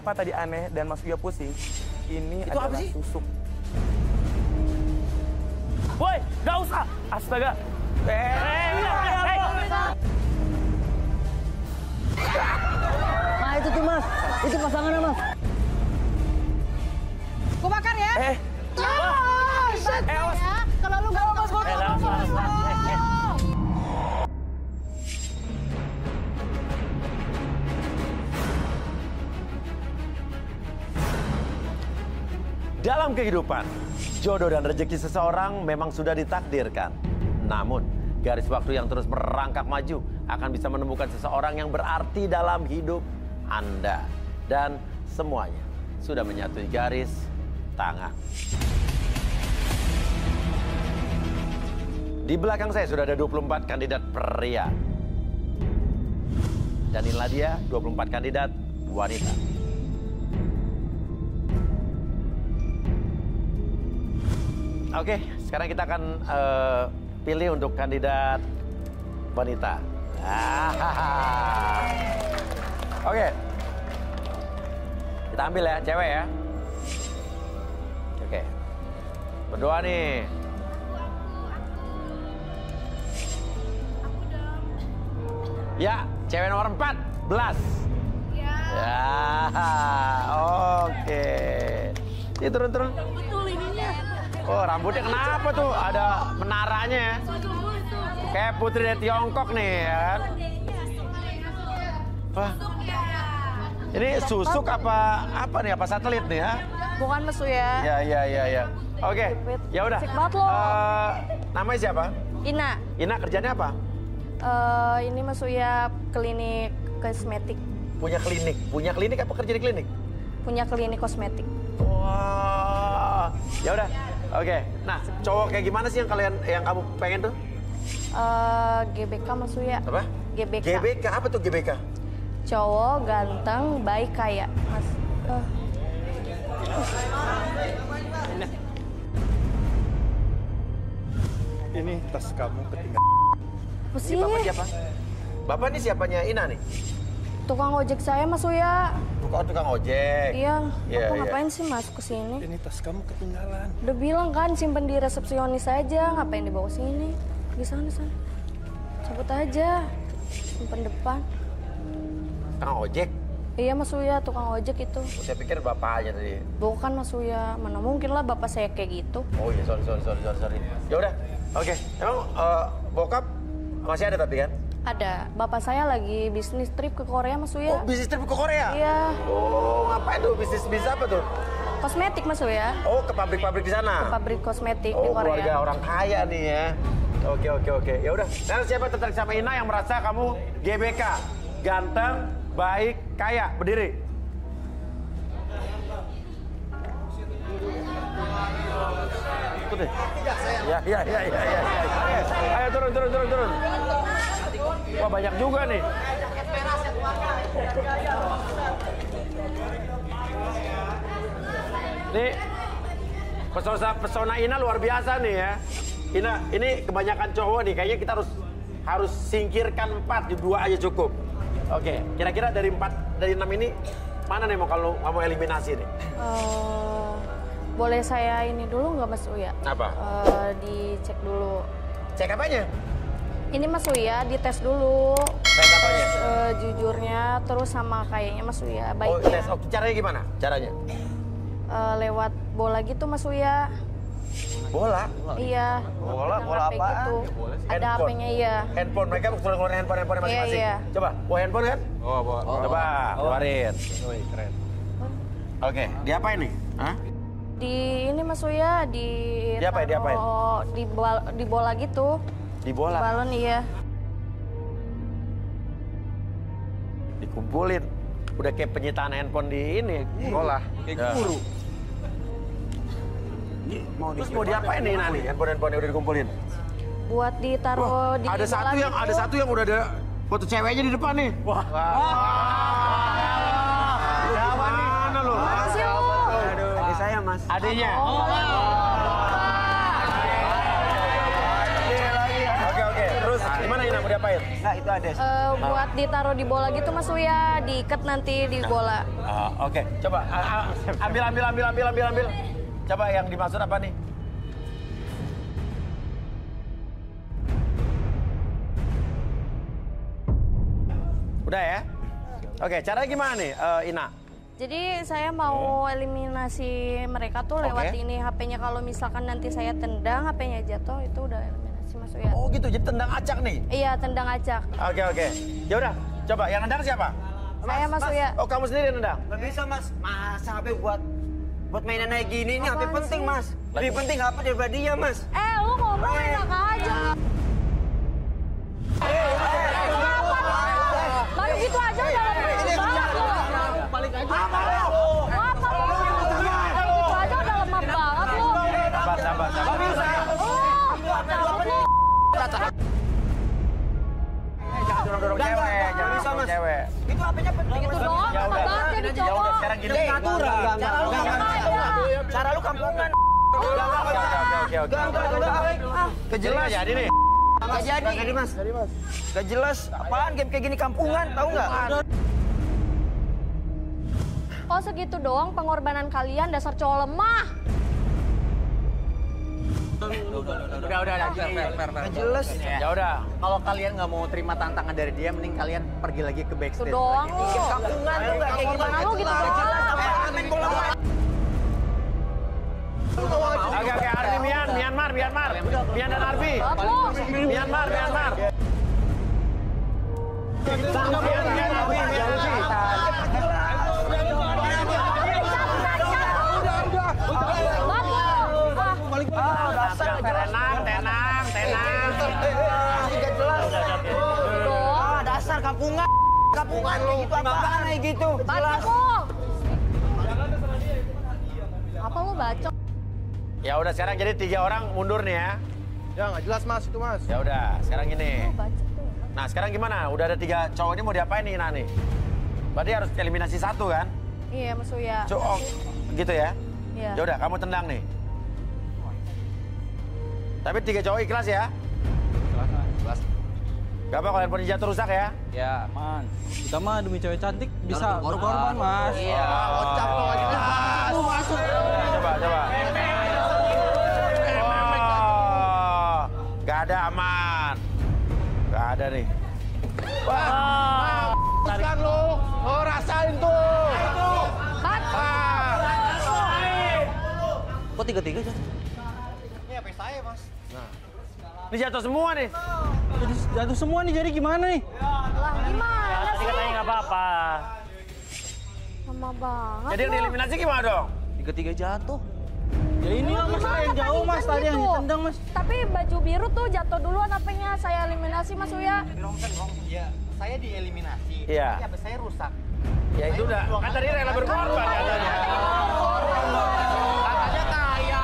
kenapa tadi aneh dan Mas Uya pusing? Ini Itu apa adalah sih? susuk. Woi, gak usah. Astaga. Nah itu tuh mas, itu pasangannya mas. Gue bakar ya. Shit. Awas. Ya. Kalau lu gak mas, gue Dalam kehidupan, jodoh dan rezeki seseorang memang sudah ditakdirkan. Namun, garis waktu yang terus merangkak maju akan bisa menemukan seseorang yang berarti dalam hidup Anda. Dan semuanya sudah menyatu di garis tangan. Di belakang saya sudah ada 24 kandidat pria. Dan inilah dia 24 kandidat wanita. Oke, sekarang kita akan pilih untuk kandidat wanita. Oke. Kita ambil ya, cewek ya. Oke. Berdoa nih. Ya, cewek nomor 14. Ya. Oke. Ini turun. betul ininya. Oh, rambutnya kenapa tuh? Ada menaranya ya. Kayak putri dari Tiongkok nih ya kan. Wah. Ini susuk apa nih? Apa satelit nih ya? Bukan Mas Uya. Ya. Oke. Ya udah. Asik banget lo. Namanya siapa? Ina. Ina kerjanya apa? Ini Mas Uya klinik kosmetik. Punya klinik apa kerja di klinik? Punya klinik kosmetik. Wah. Ya udah. Oke. Nah, cowok kayak gimana sih yang kamu pengen tuh? GBK Mas Uya. Apa? GBK. GBK apa tuh GBK? Cowok ganteng, baik, kaya. Mas. Ini tas kamu ketinggalan. Apa sih? Ini bapak siapa? Bapak ini siapanya Ina nih? Tukang ojek saya Mas Uya. Tukang ojek. Iya. Iya, Aku iya. ngapain sih masuk ke sini? Ini tas kamu ketinggalan. Udah bilang kan simpen di resepsionis aja, ngapain dibawa sini? Di sana. Cabut aja. Simpen depan. Tukang ojek? Iya Mas Uya, tukang ojek itu. Oh, saya pikir bapaknya tadi. Bukan Mas Uya, mana mungkin lah bapak saya kayak gitu. Oh iya, sorry. Ya udah, oke. Emang bokap masih ada tapi kan? Ada, bapak saya lagi bisnis trip ke Korea Mas Uya. Oh, bisnis trip ke Korea? Iya, Oh, ngapain tuh? Bisnis apa tuh? kosmetik Mas Uya. Oh, ke pabrik-pabrik di sana? Pabrik kosmetik di Oh, Korea. keluarga orang kaya nih ya. Oke. Ya udah. Sekarang siapa tertarik sama Ina yang merasa kamu GBK? Ganteng, baik, kaya. Berdiri. Ikut deh. Ya. Ayo turun. Wah, banyak juga nih. Nih, pesona Ina luar biasa nih ya. Ina, ini kebanyakan cowok nih. Kayaknya kita harus singkirkan 4, 2 aja cukup. Oke, kira-kira dari 6 ini mana nih kalau mau eliminasi nih? Boleh saya ini dulu nggak Mas Uya? Apa? Dicek dulu. Cek apanya? Ini Mas Uya dites dulu. Tes apanya? Jujurnya terus sama kayaknya Mas Uya Oh, baiknya. tes. Oke, caranya gimana? Caranya? Lewat bola gitu Mas Uya. Bola? Iya. Bola HP apaan? gitu. Ada Handphone. HP-nya iya. Handphone, mereka keluarin handphone masing-masing. Iya. Coba, bawa handphone kan? Bawa. Coba, keluarin. Wih, keren. Oke, diapain nih? Hah? Di ini Mas Uya Diapain? di bola gitu. Di bola? Di balon iya. Dikumpulin. Udah kayak penyitaan handphone di ini, bola. Kayak guru. Terus mau diapain nih Nani? Handphone yang udah dikumpulin? Buat ditaruh di Ada bola gitu. ada satu yang udah ada foto ceweknya di depan nih. Wah. Mana lu? Makasih lu. Adik saya, Mas. Adanya. Oke. Terus gimana Ina mau diapain? Enggak, itu ada. Buat ditaruh di bola gitu Mas Uya, diikat nanti di bola. Oke, coba ambil. Coba yang dimaksud apa nih? Udah ya? Oke, caranya gimana nih, Ina? Jadi saya mau eliminasi mereka tuh lewat ini HP-nya. Kalau misalkan nanti saya tendang HP-nya jatuh, itu udah eliminasi Mas Uya. Oh gitu, jadi tendang acak nih? Iya, tendang acak. Oke. Ya udah, coba yang nendang siapa? Saya Mas Uya. Oh, kamu sendiri yang nendang? Nggak bisa, Mas. Masa HP buat mainan kayak gini, ini HP penting, Mas. Lebih penting HP daripada dia, Mas. Lu ngomong enak aja. Baru gitu aja udah lemah banget lu. Balik aja. Apa lu? Gitu aja udah lemah banget lu. Sabar. Jangan dorong-dorong cewek, jangan dorong cewek. Itu HP-nya penting. Gitu doang, Ya lemah udah. banget jadi Ya udah, cowok. sekarang gini. Natural. Cara lu kampungan. Oke. Kejelas jadi nih. Nggak jadi, Mas. Nggak jelas. Apaan game kayak gini kampungan, tahu nggak? Kok segitu doang pengorbanan kalian dasar cowok lemah? Udah. Nggak jelas. Ya udah. Kalau kalian nggak mau terima tantangan dari dia, mending kalian pergi lagi ke Itu backstage. doang lu. Kampungan tuh nggak kayak Pengorbanan lu gitu doang. Main bola. Oke, Arbi Myanmar. Mian dan Arbi. Myanmar. Tenang. Dasar kampungan lu gitu apaan kayak gitu. Bacok lu. Apa lu bacok? Ya udah, sekarang jadi 3 orang mundur nih ya. Ya nggak jelas, Mas, itu, Mas. Ya udah, sekarang gini. Lu bacok tuh. Nah, sekarang gimana? Udah ada 3 cowok ini mau diapain nih, Nani? Berarti harus eliminasi 1 kan? Iya, Mas Uya. Gitu ya? Iya. Ya udah, kamu tendang nih. Tapi 3 cowok ikhlas ya? Jelas. Gak apa kalian punya jatuh rusak ya? Ya, man. Kita mah demi cewek cantik bisa Korban, Mas. Iya, kocak lo aja. Lu masuk. Coba. Oh, gak ada aman. Gak ada nih. Wah, Kan lu. Oh, rasain tuh. Kok tiga-tiga jatuh? Ini HP saya, Mas. ini jatuh semua nih. Jadi jatuh semua nih, jadi gimana nih? Lah gimana sih? katanya nggak apa-apa. Lama banget. Jadi yang lu. dieliminasi gimana dong? Tiga-tiga jatuh. Ya ini lah mas, Gimana yang jauh mas, kan tadi yang gitu? ditendang mas. Tapi baju biru tuh jatuh duluan HP-nya. Saya eliminasi Mas Uya. Ya, saya dieliminasi. Iya. Tapi HP saya rusak. Ya itu udah, kan tadi rela berkorban katanya. Katanya kaya.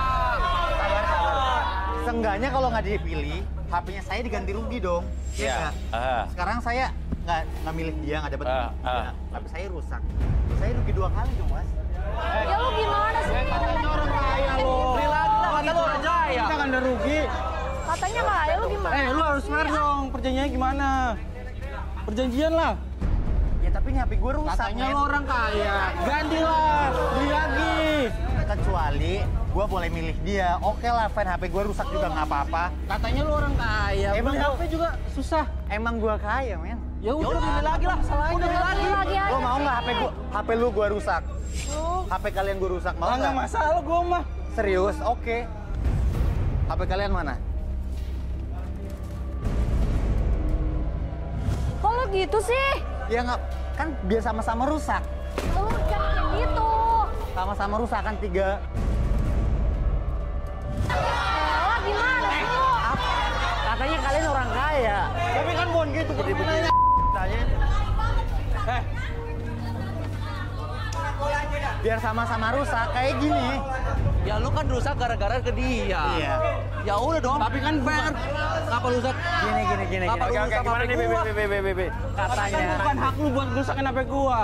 Seenggaknya kalau nggak dipilih, HP-nya saya diganti rugi dong. Iya. nggak? Sekarang saya nggak milih dia, nggak dapet dia. Tapi saya rusak. Saya rugi 2 kali dong, Mas. Ya lu gimana sih? Orang kaya lo. Beli lagi lah, kata lu orang kaya. Kita kan udah rugi. Katanya kaya lu gimana? Lu harus fair dong, perjanjiannya gimana? Perjanjian lah. Ya tapi ini HP gue rusak. Katanya men. lo orang kaya. Gantilah, beli lagi. Kecuali gue boleh milih dia. Oke lah, fan HP gue rusak juga nggak apa-apa. Katanya lo orang kaya. Emang Beli HP juga susah. Emang gue kaya, men. Ya udah beli lagi lah, salahnya. Udah beli lagi aja. Lo mau nggak HP lu gue rusak? HP kalian gue rusak, mau Nggak nggak? masalah gue mah. Serius? Oke. HP kalian mana? Kok lu gitu sih? Ya nggak, kan biar sama-sama rusak. Lu jangan kayak gitu. Sama-sama rusak kan 3. Lah gimana sih lu? Katanya kalian orang kaya. Tapi kan bon gitu perbedaannya. Tanya. Biar sama-sama rusak kayak gini. Ya lu kan rusak gara-gara ke dia. Iya. Ya udah dong. Tapi kan fair. Kenapa rusak? Gini. Apa Oke, rusak gimana HP nih, gua? Bebe? Katanya kan bukan hak lu buat rusakin HP gua.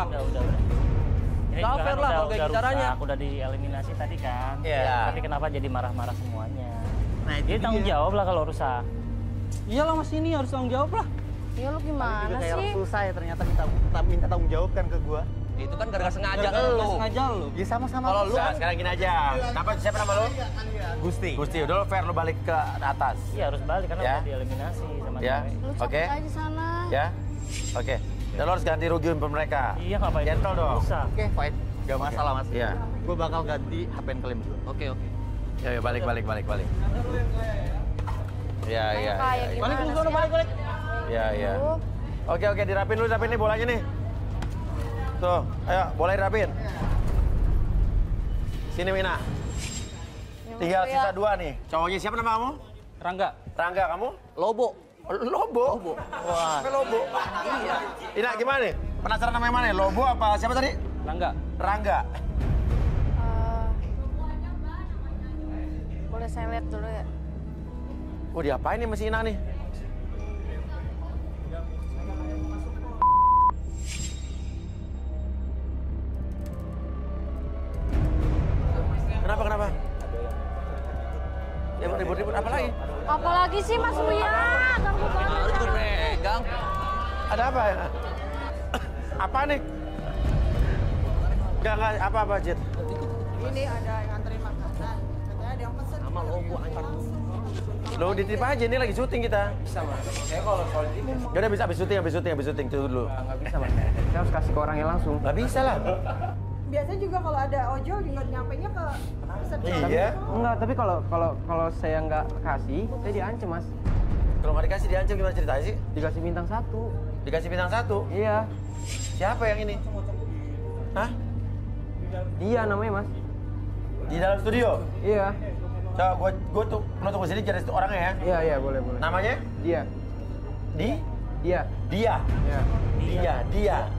Ini Nggak juga fair kan lah kalau udah kayak caranya. rusak, udah dieliminasi tadi kan. Iya. Tapi kenapa jadi marah-marah semuanya? Nah, itu Jadi tanggung dia. jawab lah kalau rusak. Iyalah mas, ini harus tanggung jawab lah. Ya lu Juga gimana kayak orang sih? susah ya ternyata minta tanggung jawab kan ke gua. Itu kan gara-gara sengaja Nggak lu. sengaja lu. Ya sama-sama. Kalau lu Nah, sekarang gini aja. Siapa nama lu? Gusti. Gusti, udah lu fair lu balik ke atas. Iya harus balik karena Ya. udah dieliminasi sama Ya. cewek. Lu Oke. cabut aja sana. Ya. Oke. Dan lo harus ganti rugi untuk mereka. Iya ngapain? Gentle dong. Usah. Oke, fine. Gak masalah, Mas. Iya. Gua bakal ganti HP kalian berdua. Oke. Ya, ya, balik. Ya, ya. Kayak Ya, Balik gimana lu sono, sih? balik. ya, ya. Lu, Oke, dirapin nih bolanya nih. Tuh, ayo, boleh dirapin. Sini, Mina. Tinggal ya. sisa 2 nih. Cowoknya siapa nama kamu? Rangga. Rangga, kamu? Lobo. Lobo. Wah. Lobo. Iya. Ina, gimana nih? Penasaran nama yang mana? Lobo apa siapa tadi? Rangga. Rangga. boleh saya lihat dulu ya? Oh, diapain nih masih Ina nih? Kenapa? Ya, ribut-ribut apa lagi? Apalagi sih Mas Uya? Ganggu banget. Harus gue pegang. Ada apa ya? Apa nih? Enggak, apa, Jit? Ini ada yang nganterin makanan. Katanya ada yang pesen. Sama Lobo anjir. Lo dititip aja, ini lagi syuting kita. Bisa, Mas. Saya kalau soal ini Ya udah bisa habis syuting tuh dulu. nggak bisa, Mas. Saya harus kasih ke orangnya langsung. Nggak bisa lah. Biasanya juga kalau ada ojol juga nyampainya ke pesan. Iya. Enggak, tapi kalau saya nggak kasih, saya diancam, Mas. Kalau nggak dikasih diancam gimana ceritanya sih? Dikasih bintang 1. Dikasih bintang 1. Iya. Siapa yang ini? Hah? Dia namanya, Mas. Di dalam studio? Iya. Coba gue tuh lo tunggu sini cari orangnya ya. Iya, boleh. Namanya? Dia. Dia. Iya. Dia.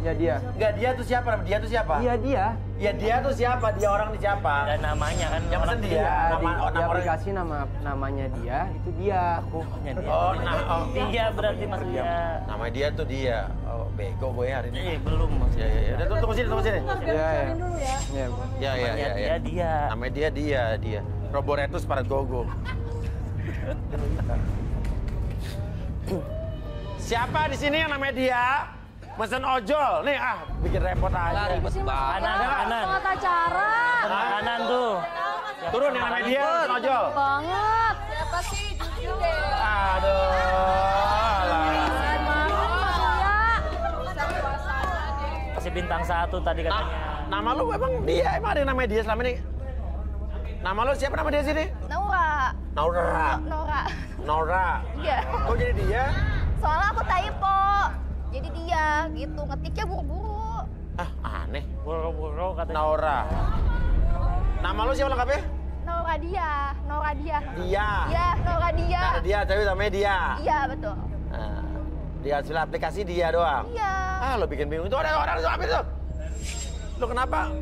Ya, dia. Enggak, dia tuh siapa? Dia tuh siapa? Iya, dia. Ya dia tuh siapa? Dia orang nih siapa? Dan namanya kan Yang pesen dia. Iya, Nama di orang. aplikasi namanya dia, itu dia. dia. Oh, Iya berarti Mas Uya. nama dia tuh dia. Oh, bego gue hari ini. Belum Mas. Ya. Udah tunggu sini. Iya, iya. dulu ya. Iya, Ya. Dia. Namanya dia. Roboretus Paragogo. Siapa di sini yang namanya dia? Mesen ojol. Nih bikin repot aja. Ribet banget. Kanan. Sangat acara. Kanan tuh. Turun yang namanya dia mesen ojol. Banget. Siapa sih? Jujur deh. Aduh. alah. Gimana Mas Uya? Kasih bintang 1 tadi katanya. Nama lu emang dia? Emang ada yang namanya dia selama ini? Nama lu siapa nama dia sini? Nora. Nora. Iya. Kok jadi dia? Soalnya aku typo. Jadi dia gitu, ngetiknya buru-buru. Aneh. Buru-buru katanya. Nora. Nama lu siapa lengkapnya? Nora dia. Dia. Iya, Nora dia. Nah, dia, tapi namanya dia. Iya, betul. Nah, di hasil aplikasi dia doang. Iya. Lo bikin bingung. Itu ada orang itu apa itu? Lo kenapa?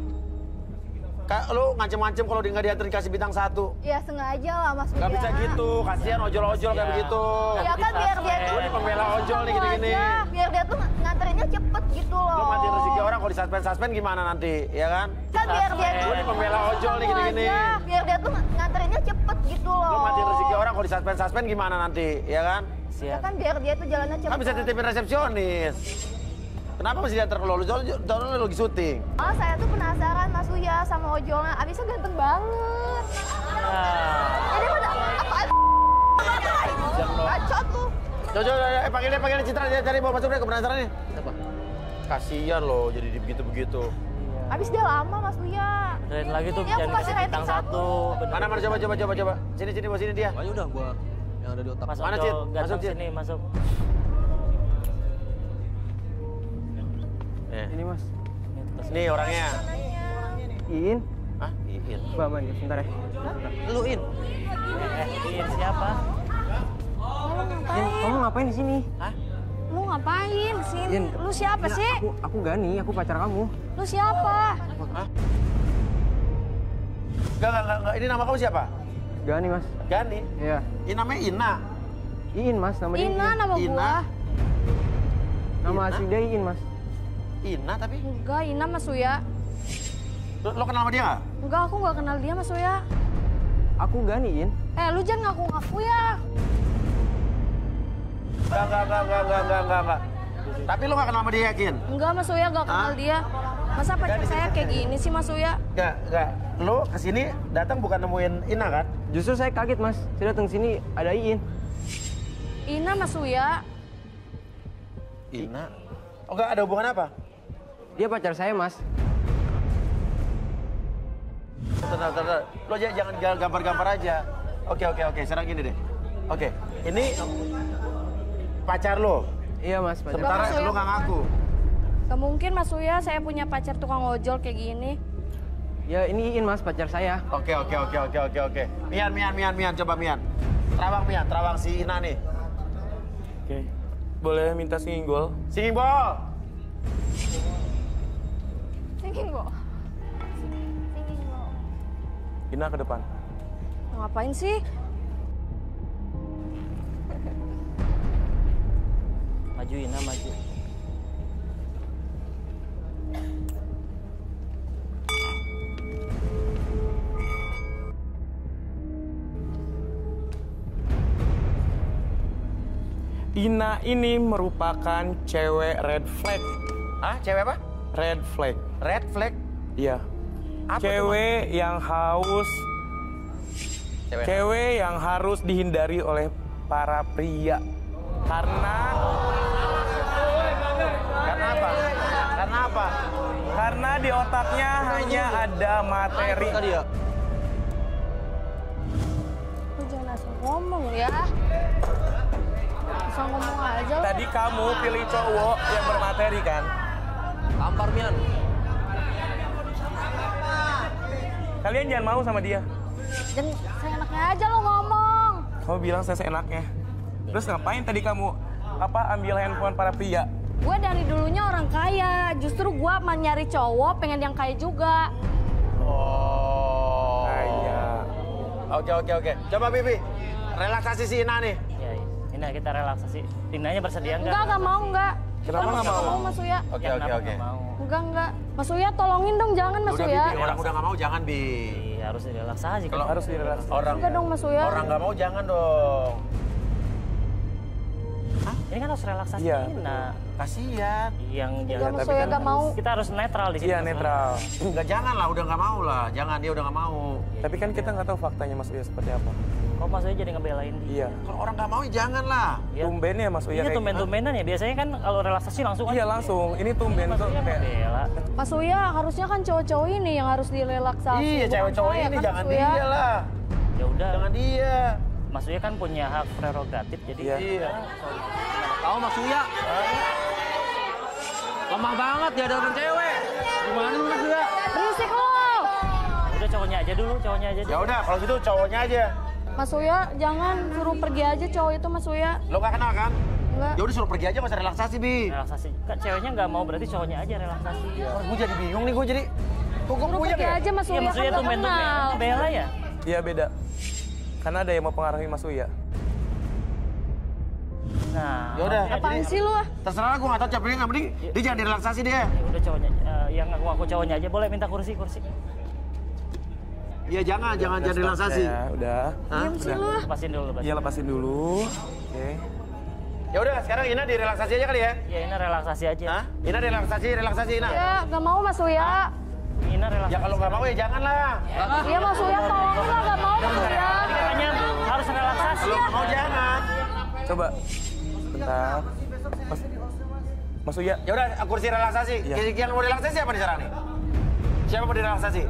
Lo ngancem-ngancem kalau nggak diantar dikasih bintang 1. Ya sengaja lah Mas Uya. Gak bisa gitu, kasihan ojol-ojol kayak begitu. Ya kan biar dia tuh. Gue nih pembela ojol nih gini-gini. Biar dia tuh nganterinnya cepet gitu loh. Lo matiin rezeki orang kalau disuspend gimana nanti, ya kan? Kan biar dia tuh. Gue nih pembela ojol nih gini-gini. Biar dia tuh nganterinnya cepet gitu loh. Lo matiin rezeki orang kalau disuspend gimana nanti, ya kan? Ya kan biar dia tuh jalannya cepet. Kan bisa titipin resepsionis. Kenapa mesti diantar ke lo? Lo lagi syuting. Oh, saya tuh penasaran Mas Uya sama ojolnya. Abisnya ganteng banget. Jadi apa? Kacau tuh. Coba panggilnya Citra, cari bawa masuk deh ke penasaran nih. Apa? Kasian lo jadi begitu-begitu. Abis dia lama Mas Uya. Benerin lagi tuh Ini aku jangan kasih kasih rating bintang 1. Mana coba. Sini bawa sini dia. Ayo udah gua yang ada di otak. Mas Mana, Ojo, Cid? ganteng Masuk, Cid. sini, masuk. Ini, Mas. Nih orangnya. Iin. Hah? Iin. Baman, sebentar ya. Lu In. Iin siapa? Iin, kamu ngapain di sini? Hah? Lu ngapain sih? Iin. Lu siapa Enggak, sih? Aku Gani, aku pacar kamu. Lu siapa? Hah? Enggak. Ini nama kamu siapa? Gani, Mas. Gani. Iya. Ini namanya Ina. Iin, Mas, nama dia. Ina Iin. nama Ina. gua. Nama Ina? asli dia Iin, Mas. Ina tapi Enggak, Ina Mas Uya. lo kenal sama dia nggak? Enggak, aku nggak kenal dia Mas Uya. Aku Gani, Iin. Lu jangan ngaku-ngaku ya. Enggak. Tapi lu gak kenal sama dia, yakin? Enggak, Mas Uya gak kenal dia. Masa pacar saya kayak gini sih, Mas Uya? Enggak. Lu kesini datang bukan nemuin Ina kan? Justru saya kaget, Mas. Saya datang sini ada Iin. Ina, Mas Uya. Ina? Oh enggak, ada hubungan apa? Dia pacar saya, Mas. Tenang. Lo jangan gambar-gambar aja. Oke. Sekarang gini deh. Oke, ini pacar lo. Iya, Mas. Pacar. Sementara Mas Uya. lo nggak ngaku. Gak mungkin, Mas Uya, saya punya pacar tukang ojol kayak gini. Ya, ini Iin, Mas, pacar saya. Oke. Mian, coba Mian. Terawang si Ina nih. Oke. Boleh minta singing gol? Singing ball. Singing Bo. Ina ke depan. Ngapain sih? Maju Ina, maju. Ina ini merupakan cewek red flag. Hah? Cewek apa? Red flag. Red flag. Iya. Apa Cewek yang haus. Cewek yang harus dihindari oleh para pria. Karena apa? Karena di otaknya hanya ada materi. Lu jangan asal ngomong ya. Asal ngomong aja lu. Tadi kamu pilih cowok yang bermateri kan? Tampar, Mian. Kalian jangan mau sama dia. Dan seenaknya aja lu ngomong. Kamu bilang saya seenaknya. Terus ngapain tadi kamu ambil handphone para pria? Gue dari dulunya orang kaya. Justru gue mau nyari cowok pengen yang kaya juga. Oh. Kaya. Oke. Coba Bibi, relaksasi si Ina nih. Ya, Ina kita relaksasi. Inanya bersedia nggak? Enggak mau, enggak. Kenapa nggak mau? Mas Uya. Oke. Kenapa nggak mau? Enggak. Mas Uya tolongin dong, jangan Mas Udah Uya. Bibi, orang udah nggak mau jangan Bi. Iya, harus direlaksasi. Kalau Harus direlaksasi. orang Enggak dong Mas Uya. orang nggak mau jangan dong. Ini kan harus relaksasi Iya, Ina. Kasian. Yang Enggak jangan. Mas Uya enggak mau. Kita harus netral di sini. Iya, Mas. netral. Enggak jangan lah, udah nggak mau lah. Jangan, dia udah nggak mau. Tapi kan kita nggak tahu faktanya Mas Uya seperti apa. Kok Mas Uya jadi ngebelain dia? Iya. Kalau orang nggak mau ya jangan lah. Iya. Tumben ya Mas Uya Iya, kayak tumben-tumbenan ya. Biasanya kan kalau relaksasi langsung kan. Iya langsung. Ini tumben Mas tuh Uya kayak. ngebela. Mas Uya harusnya kan cowok-cowok ini yang harus direlaksasi. Iya, bukan cewek cowok saya, ini kan, jangan Mas Uya? dia lah. Ya udah. Jangan dia. Mas Uya kan punya hak prerogatif jadi. Iya. Iya. Tahu Mas Uya? Lemah banget dia ada cewek. Gimana lu Mas Uya? Berisik lo. Udah cowoknya aja dulu. Ya udah, kalau gitu cowoknya aja. Mas Uya jangan suruh pergi aja cowok itu Mas Uya. Lo nggak kenal kan? Enggak. Ya udah suruh pergi aja, nggak usah relaksasi Bi. Relaksasi. Kan ceweknya nggak mau berarti cowoknya aja relaksasi. Gue jadi bingung nih, gue jadi. Kok gue Suruh punya pergi ya? aja Mas Iya, Uya Mas kan Uya gak tumben-tumben kenal. bela ya. Iya beda. Karena ada yang mau pengaruhi Mas Uya. Nah, Ya udah. Apaan sih lu ah? Terserah gue nggak tahu capeknya, nggak penting dia jangan direlaksasi dia. ya udah cowoknya yang ngaku cowoknya aja boleh minta kursi. Iya jangan direlaksasi. Ya, udah. Hah? Diam sih lu ah. Lepasin dulu. Iya lepasin dulu. Oke. Ya udah, sekarang Ina direlaksasi aja kali ya. Ya ini relaksasi aja. Hah? Ina relaksasi Ina. Ya gak mau Mas Uya. Ina relaksasi. Ya kalau nggak mau ya jangan lah. Iya Mas Uya tolongin lah gak mau Mas Uya. Tadi katanya harus relaksasi. Kalau nggak mau jangan. Coba. Bentar. Mas Uya. Ya udah, kursi relaksasi. Iya. Yang mau relaksasi siapa nih sekarang nih? Siapa mau direlaksasi?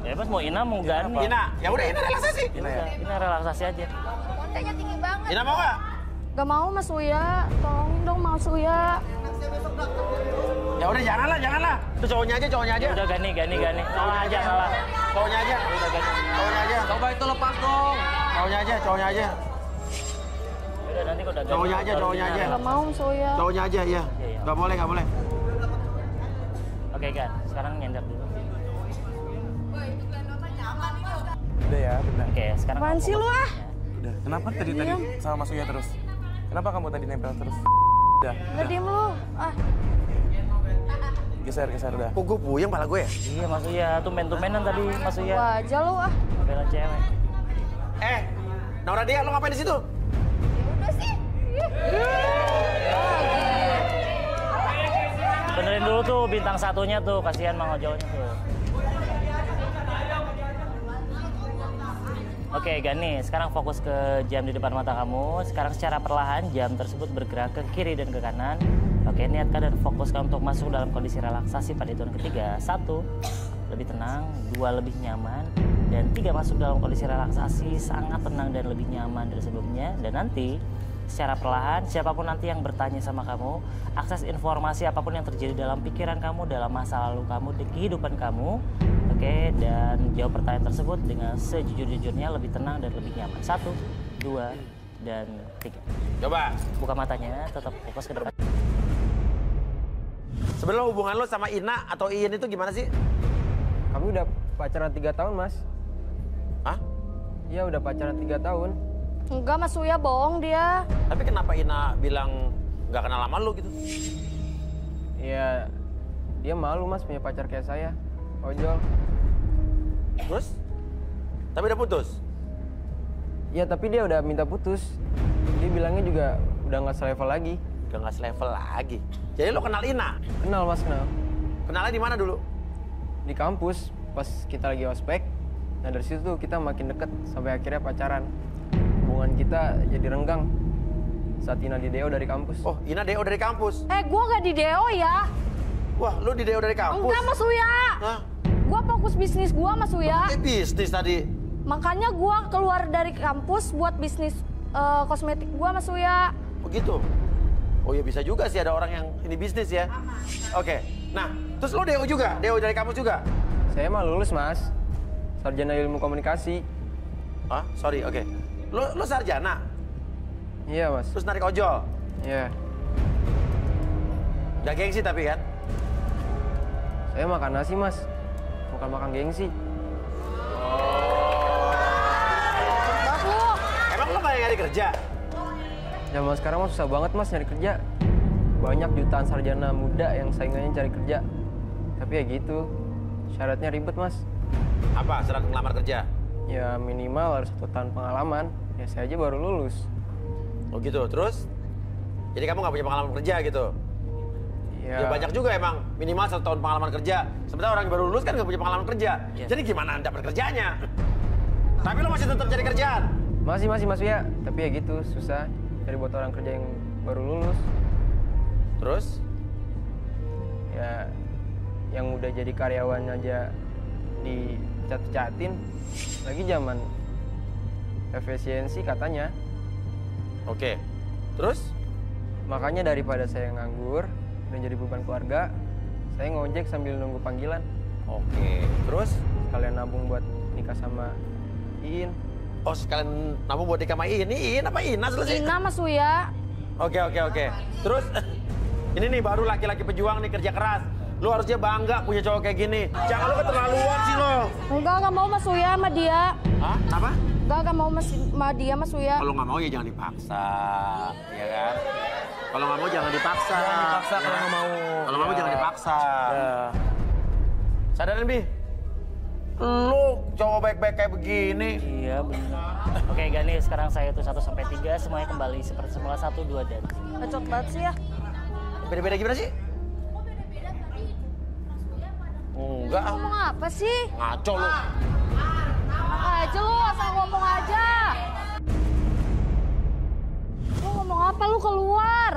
Ya bos mau Ina mau Gani. Ina. Ya udah Ina relaksasi. Ina ya. Ina relaksasi aja. Kontenya tinggi banget. Ina mau nggak? Gak mau Mas Uya. Tolongin dong Mas Uya. Ya udah jangan lah. Itu cowoknya aja. Ya udah Gani. Ngalah aja ngalah. Cowoknya aja. Cowoknya aja. Coba itu lepas dong. Cowoknya aja. Ya udah nanti kalau udah Gani. Cowoknya aja. Gak mau Mas Uya. Cowoknya aja, iya. Iya. Nggak boleh. Oke Gan, sekarang nyender dulu. Udah ya, benar. Oke, sekarang Apaan kamu sih lu fokus. ah? Udah. Kenapa tadi sama Mas Uya terus? Kenapa kamu tadi nempel terus? Udah. Udah diem lu. Ah. Geser udah. Kok gue puyeng pala gue ya? Iya Mas Uya, tumben-tumbenan tadi Mas Uya. Wajah lu ah. Bela cewek. Naura dia, lo ngapain di situ? Ya udah sih. Dengerin dulu tuh bintang satunya tuh, kasihan Mang Ojolnya tuh. Oke, Gani, sekarang fokus ke jam di depan mata kamu. Sekarang secara perlahan jam tersebut bergerak ke kiri dan ke kanan. Oke, niatkan dan fokuskan untuk masuk dalam kondisi relaksasi pada hitungan ketiga. 1, lebih tenang. 2, lebih nyaman. Dan 3, masuk dalam kondisi relaksasi sangat tenang dan lebih nyaman dari sebelumnya. Dan nanti secara perlahan, siapapun nanti yang bertanya sama kamu, akses informasi apapun yang terjadi dalam pikiran kamu, dalam masa lalu kamu, di kehidupan kamu. Oke, dan jawab pertanyaan tersebut dengan sejujur-jujurnya, lebih tenang dan lebih nyaman. 1, 2, dan 3. Coba. Buka matanya, tetap fokus ke depan. Sebenarnya hubungan lo sama Ina atau Iin itu gimana sih? Kami udah pacaran 3 tahun, Mas. Hah? Iya, udah pacaran 3 tahun. Enggak, Mas Uya bohong dia. Tapi kenapa Ina bilang nggak kenal sama lo gitu? Iya, dia malu, Mas, punya pacar kayak saya. Ojol. Terus? Tapi udah putus? Iya, tapi dia udah minta putus. Dia bilangnya juga udah nggak selevel lagi. Udah nggak selevel lagi. Jadi lo kenal Ina? Kenal, Mas, kenal. Kenalnya di mana dulu? Di kampus, pas kita lagi ospek. Nah, dari situ tuh kita makin deket sampai akhirnya pacaran. Hubungan kita jadi renggang saat Ina di DO dari kampus. Oh, Ina DO dari kampus? Gua gak di DO ya. Wah, lu di DO dari kampus? Enggak, Mas Uya. Hah? Gua fokus bisnis gua, Mas Uya. Bisnis tadi? Makanya gua keluar dari kampus buat bisnis kosmetik gua, Mas Uya. Begitu? Oh ya bisa juga sih ada orang yang ini bisnis ya. Oke. Nah, terus lo DO juga? DO dari kampus juga? Saya mah lulus, Mas. Sarjana Ilmu Komunikasi. Ah, sorry, oke. Lo sarjana? Iya, Mas. Terus narik ojol? Iya. Gak gengsi tapi kan? Saya makan nasi, Mas. Bukan makan gengsi. Emang lo gak nyari kerja? Zaman sekarang mah susah banget, Mas, nyari kerja. Banyak jutaan sarjana muda yang saingannya cari kerja. Tapi ya gitu, syaratnya ribet, Mas. Apa syarat ngelamar kerja? Ya minimal harus 1 tahun pengalaman. Ya saya aja baru lulus. Oh gitu, terus? Jadi kamu gak punya pengalaman kerja gitu? Ya banyak juga emang, minimal 1 tahun pengalaman kerja. Sementara orang yang baru lulus kan gak punya pengalaman kerja. Jadi gimana dapat kerjanya? Tapi lo masih tetap cari kerjaan? Masih, Mas Uya. Tapi ya gitu, susah cari buat orang kerja yang baru lulus. Terus? Ya, yang udah jadi karyawan aja dicat-catin. Lagi zaman efisiensi katanya. Oke. Terus? Makanya daripada saya nganggur dan jadi beban keluarga, saya ngojek sambil nunggu panggilan. Oke. Terus? Sekalian nabung buat nikah sama Iin. Oh, sekalian nabung buat nikah sama Iin. Iin apa Ina selesai? Ina, Mas Uya. Oke. Terus? Ini nih baru laki-laki pejuang nih, kerja keras. Lu harusnya bangga punya cowok kayak gini. Jangan lu keterlaluan sih lo. Enggak mau Mas Uya sama dia. Hah? Apa? Enggak mau sama dia, Mas Uya. Kalau nggak mau ya jangan dipaksa, ya kan? Kalau nggak mau jangan dipaksa. Jangan dipaksa ya. kalau nggak mau. Kalau nggak mau jangan dipaksa. Ya. Sadarin, Bi. Lu cowok baik-baik kayak begini. Iya, benar. Oke, Gani, sekarang saya tuh 1 sampai 3 semuanya kembali seperti semula. 1, 2, dan 3. Bacot banget sih ya. Beda-beda gimana sih? Enggak. Ngomong apa sih? Ngaco lu. Enak aja lu, asal ngomong aja. Lu ngomong apa, lu keluar.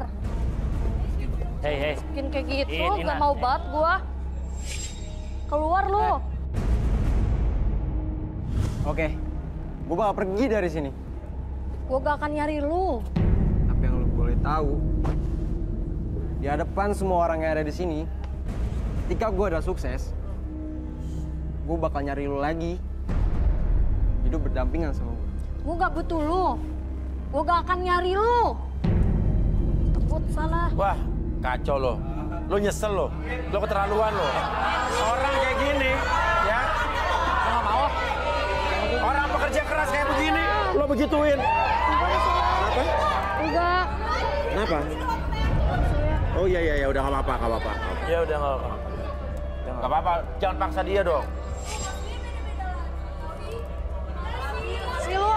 Hei. Bikin kayak gitu, Ina. gak mau banget gua. Keluar lu. Oke, gue bakal pergi dari sini. Gua gak akan nyari lu. Tapi yang lu boleh tahu, di hadapan semua orang yang ada di sini, ketika gue udah sukses, gue bakal nyari lu lagi. Hidup berdampingan sama gue. Gua gak butuh lu. Gua gak akan nyari lu. Tebut sana. Wah, kacau lo. Lo nyesel lo. Lo keterlaluan lo. Orang kayak gini, ya. Lo nggak mau? Orang pekerja keras kayak begini, lo begituin. Kenapa? Enggak. Kenapa? Oh iya, udah nggak apa-apa. Ya udah nggak apa-apa. Nggak apa-apa, jangan paksa dia dong. Si lu.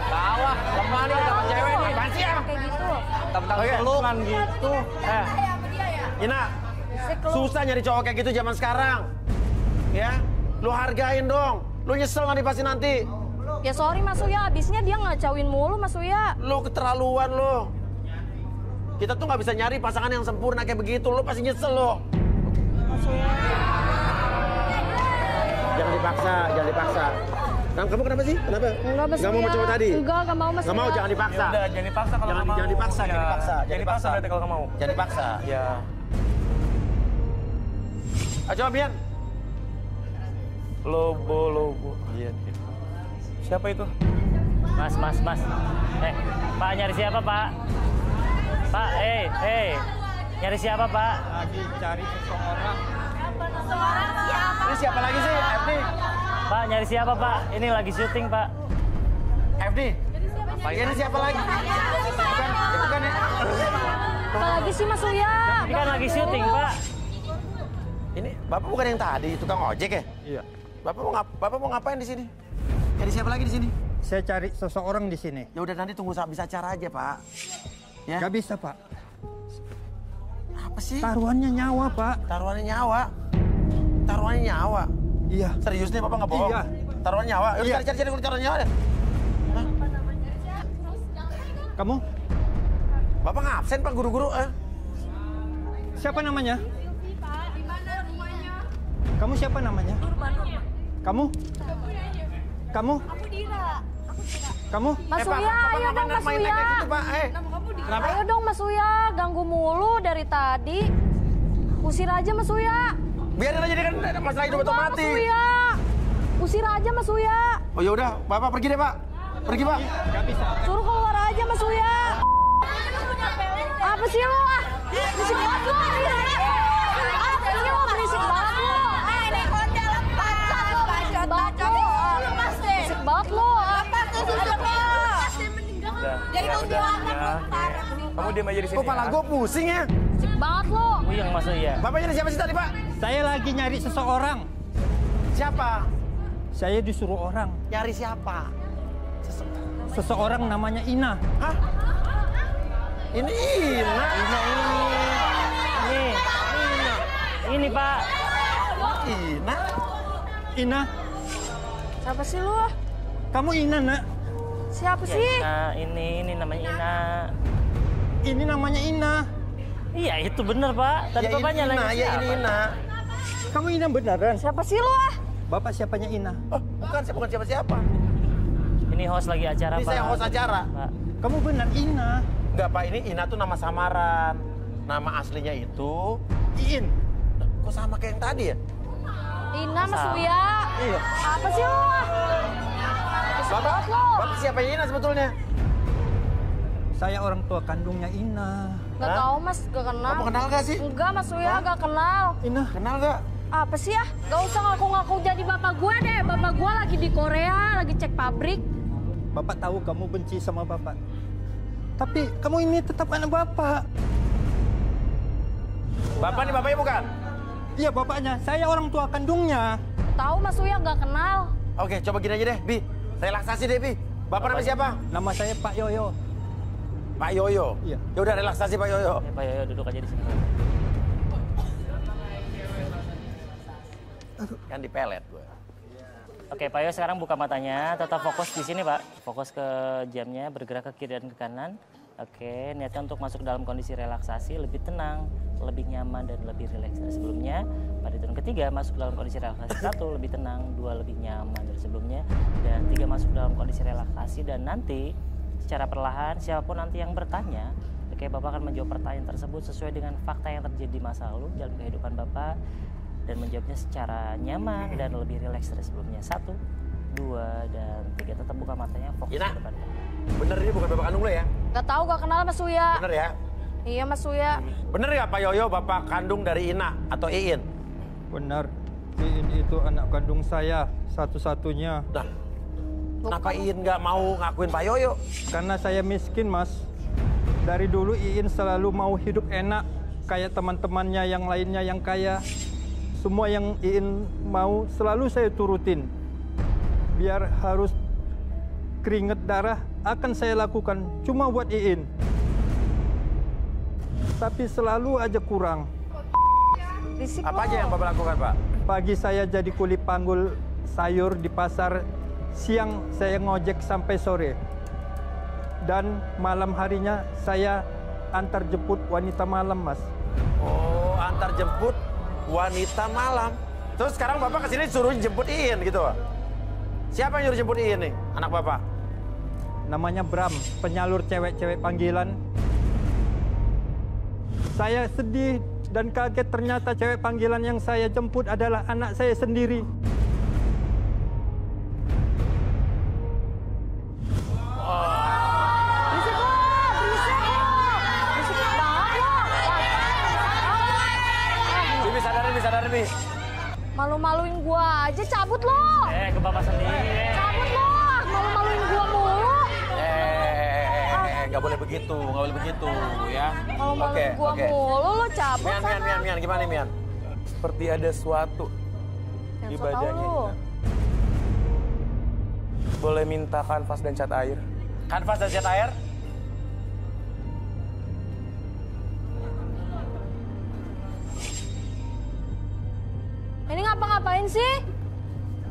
Bawah, lemah nih, dapat cewek nih. Apaan sih ya? Kayak gitu. Hitam Oke. Pelan gitu. Ina, susah nyari cowok kayak gitu zaman sekarang. Ya, lu hargain dong. Lu nyesel nggak pasti nanti. Ya sorry Mas Uya, abisnya dia ngacauin mulu Mas Uya. Lu keterlaluan lu. Kita tuh nggak bisa nyari pasangan yang sempurna kayak begitu. Lu pasti nyesel lo. Mas Uya. Jangan dipaksa, jangan dipaksa. Kamu kenapa sih? Kenapa? Enggak, Mas Nggak mau Uya. sama cowok tadi? Enggak mau Mas Nggak mau, Uya. jangan dipaksa. Ya udah, jangan dipaksa kalau nggak mau. Jangan dipaksa, Ya, jangan dipaksa. Jangan dipaksa berarti kalau nggak mau. Jangan dipaksa. Ya. Ayo coba Bian. Lobo. Iya. Siapa itu? Mas. Pak nyari siapa Pak? Pak, nyari siapa Pak? Lagi cari seseorang. Ini siapa lagi sih? FD. Pak nyari siapa Pak? Ini lagi syuting Pak. FD. Ini siapa lagi? Itu kan ya. Apa lagi sih Mas Uya? Ini kan lagi syuting Pak. Ini Bapak bukan yang tadi tukang ojek ya? Iya. Bapak mau ngapain di sini? Jadi siapa lagi di sini? Saya cari seseorang di sini. Ya udah nanti tunggu habis acara aja, Pak. Ya. Gak bisa, Pak. Apa sih? Taruhannya nyawa, Pak. Taruhannya nyawa. Taruhannya nyawa. Iya. Serius nih, Bapak nggak bohong? Iya. Taruhannya nyawa. Yuk, Iya. cari taruhan nyawa deh. Kamu? Bapak ngabsen, Pak, guru-guru. Siapa namanya? Kamu siapa namanya? Kamu? Kamu? Kamu? Mas Uya, ayo dong Mas Uya. Kenapa? Ayo dong Mas Uya, ganggu mulu dari tadi. Usir aja Mas Uya. Biarin aja dia kan masalah hidup atau Enggak, mati. Mas Uya. Usir aja Mas Uya. Oh ya udah, Bapak pergi deh, Pak. Pergi, Pak. Suruh keluar aja Mas Uya. Apa sih lo? Berisik banget lo. Apa sih lo? Berisik banget lo. Ini hotel lepas. Berisik banget lo. Berisik banget lo. Jadi Kamu diam aja di sini. Kok pala gue pusing ya? Berisik banget lo. Puyeng Mas Uya. Bapak nyari siapa sih tadi, Pak? Saya lagi nyari seseorang. Siapa? Saya disuruh orang. Nyari siapa? Seseorang namanya Ina. Hah? Ini Ina. Ini Pak. Ina. Ina. Siapa sih lo? Kamu Ina, Nak. Siapa sih? Nah, ini namanya Ina. Ini namanya Ina. Iya, itu bener Pak. Tadi Ya, Bapak ini nyalain Ina, ya siapa? ini Ina. Kamu Ina beneran? Siapa sih lo? Bapak siapanya Ina? Oh, bukan siapa-siapa. Ini host lagi acara Ini Pak. saya host acara. Pak. Kamu benar Ina? Enggak, Pak, ini Ina tuh nama samaran. Nama aslinya itu Iin. kok sama kayak yang tadi ya? Ina Mas Uya. Iya. Apa sih lo? Bapak siapa Ina sebetulnya? Saya orang tua kandungnya Ina. Gak tahu Mas, gak kenal. Kamu kenal gak sih? Enggak Mas Uya, gak kenal. Ina. Kenal gak? Apa sih ya? Gak usah ngaku-ngaku jadi bapak gue deh. Bapak gue lagi di Korea, lagi cek pabrik. Bapak tahu kamu benci sama Bapak. Tapi kamu ini tetap anak Bapak. Bapak nih bapaknya bukan? Iya bapaknya, saya orang tua kandungnya. Tahu Mas Uya gak kenal. Oke, coba gini aja deh, Bi. Relaksasi deh, Bi. Bapak namanya siapa? Nama saya Pak Yoyo. Pak Yoyo. Iya. Ya udah relaksasi Pak Yoyo. Ya, Pak Yoyo duduk aja di sini. Kan dipelet gue. Oke, Pak Yoyo sekarang buka matanya, tetap fokus di sini, Pak. Fokus ke jamnya, bergerak ke kiri dan ke kanan. Oke, niatnya untuk masuk dalam kondisi relaksasi, lebih tenang, lebih nyaman, dan lebih rileks dari sebelumnya. Pada hitungan ketiga, masuk dalam kondisi relaksasi. 1, lebih tenang. 2, lebih nyaman dari sebelumnya. Dan 3, masuk dalam kondisi relaksasi. Dan nanti, secara perlahan, siapapun nanti yang bertanya, oke, Bapak akan menjawab pertanyaan tersebut sesuai dengan fakta yang terjadi di masa lalu dalam kehidupan Bapak. Dan menjawabnya secara nyaman dan lebih rileks dari sebelumnya. 1, 2, dan 3. Tetap buka matanya, fokus Ina. ke depan. Bener ini bukan bapak kandung lo ya? Gak tahu, gak kenal Mas Uya. Bener ya? Iya Mas Uya. Bener ya Pak Yoyo bapak kandung dari Ina atau Iin? Benar. Iin itu anak kandung saya, satu-satunya. Nah, kenapa Iin nggak mau ngakuin Pak Yoyo? Karena saya miskin, Mas. Dari dulu Iin selalu mau hidup enak, kayak teman-temannya yang lainnya yang kaya. Semua yang Iin mau selalu saya turutin. Biar harus keringet darah akan saya lakukan cuma buat Iin. tapi selalu aja kurang. Risiko. Apa aja yang Bapak lakukan, Pak? Pagi saya jadi kuli panggul sayur di pasar, siang saya ngojek sampai sore. Dan malam harinya saya antar jemput wanita malam, Mas. Oh, antar jemput wanita malam. Terus sekarang Bapak kesini suruh jemput Iin gitu, Pak? Siapa yang nyuruh jemput Iin nih, anak Bapak? Namanya Bram, penyalur cewek-cewek panggilan. Saya sedih dan kaget ternyata cewek panggilan yang saya jemput adalah anak saya sendiri. Sadar, Mi. Malu-maluin gua aja, cabut lo. Ke Bapak sendiri. Cabut lo, malu-maluin gua mulu. Nggak boleh begitu ya. Malu-maluin gua mulu, lo cabut sana. Mian, gimana nih, Mian? Seperti ada sesuatu Yang di so tau badannya. lo. Boleh minta kanvas dan cat air? Kanvas dan cat air? Ini ngapa-ngapain sih?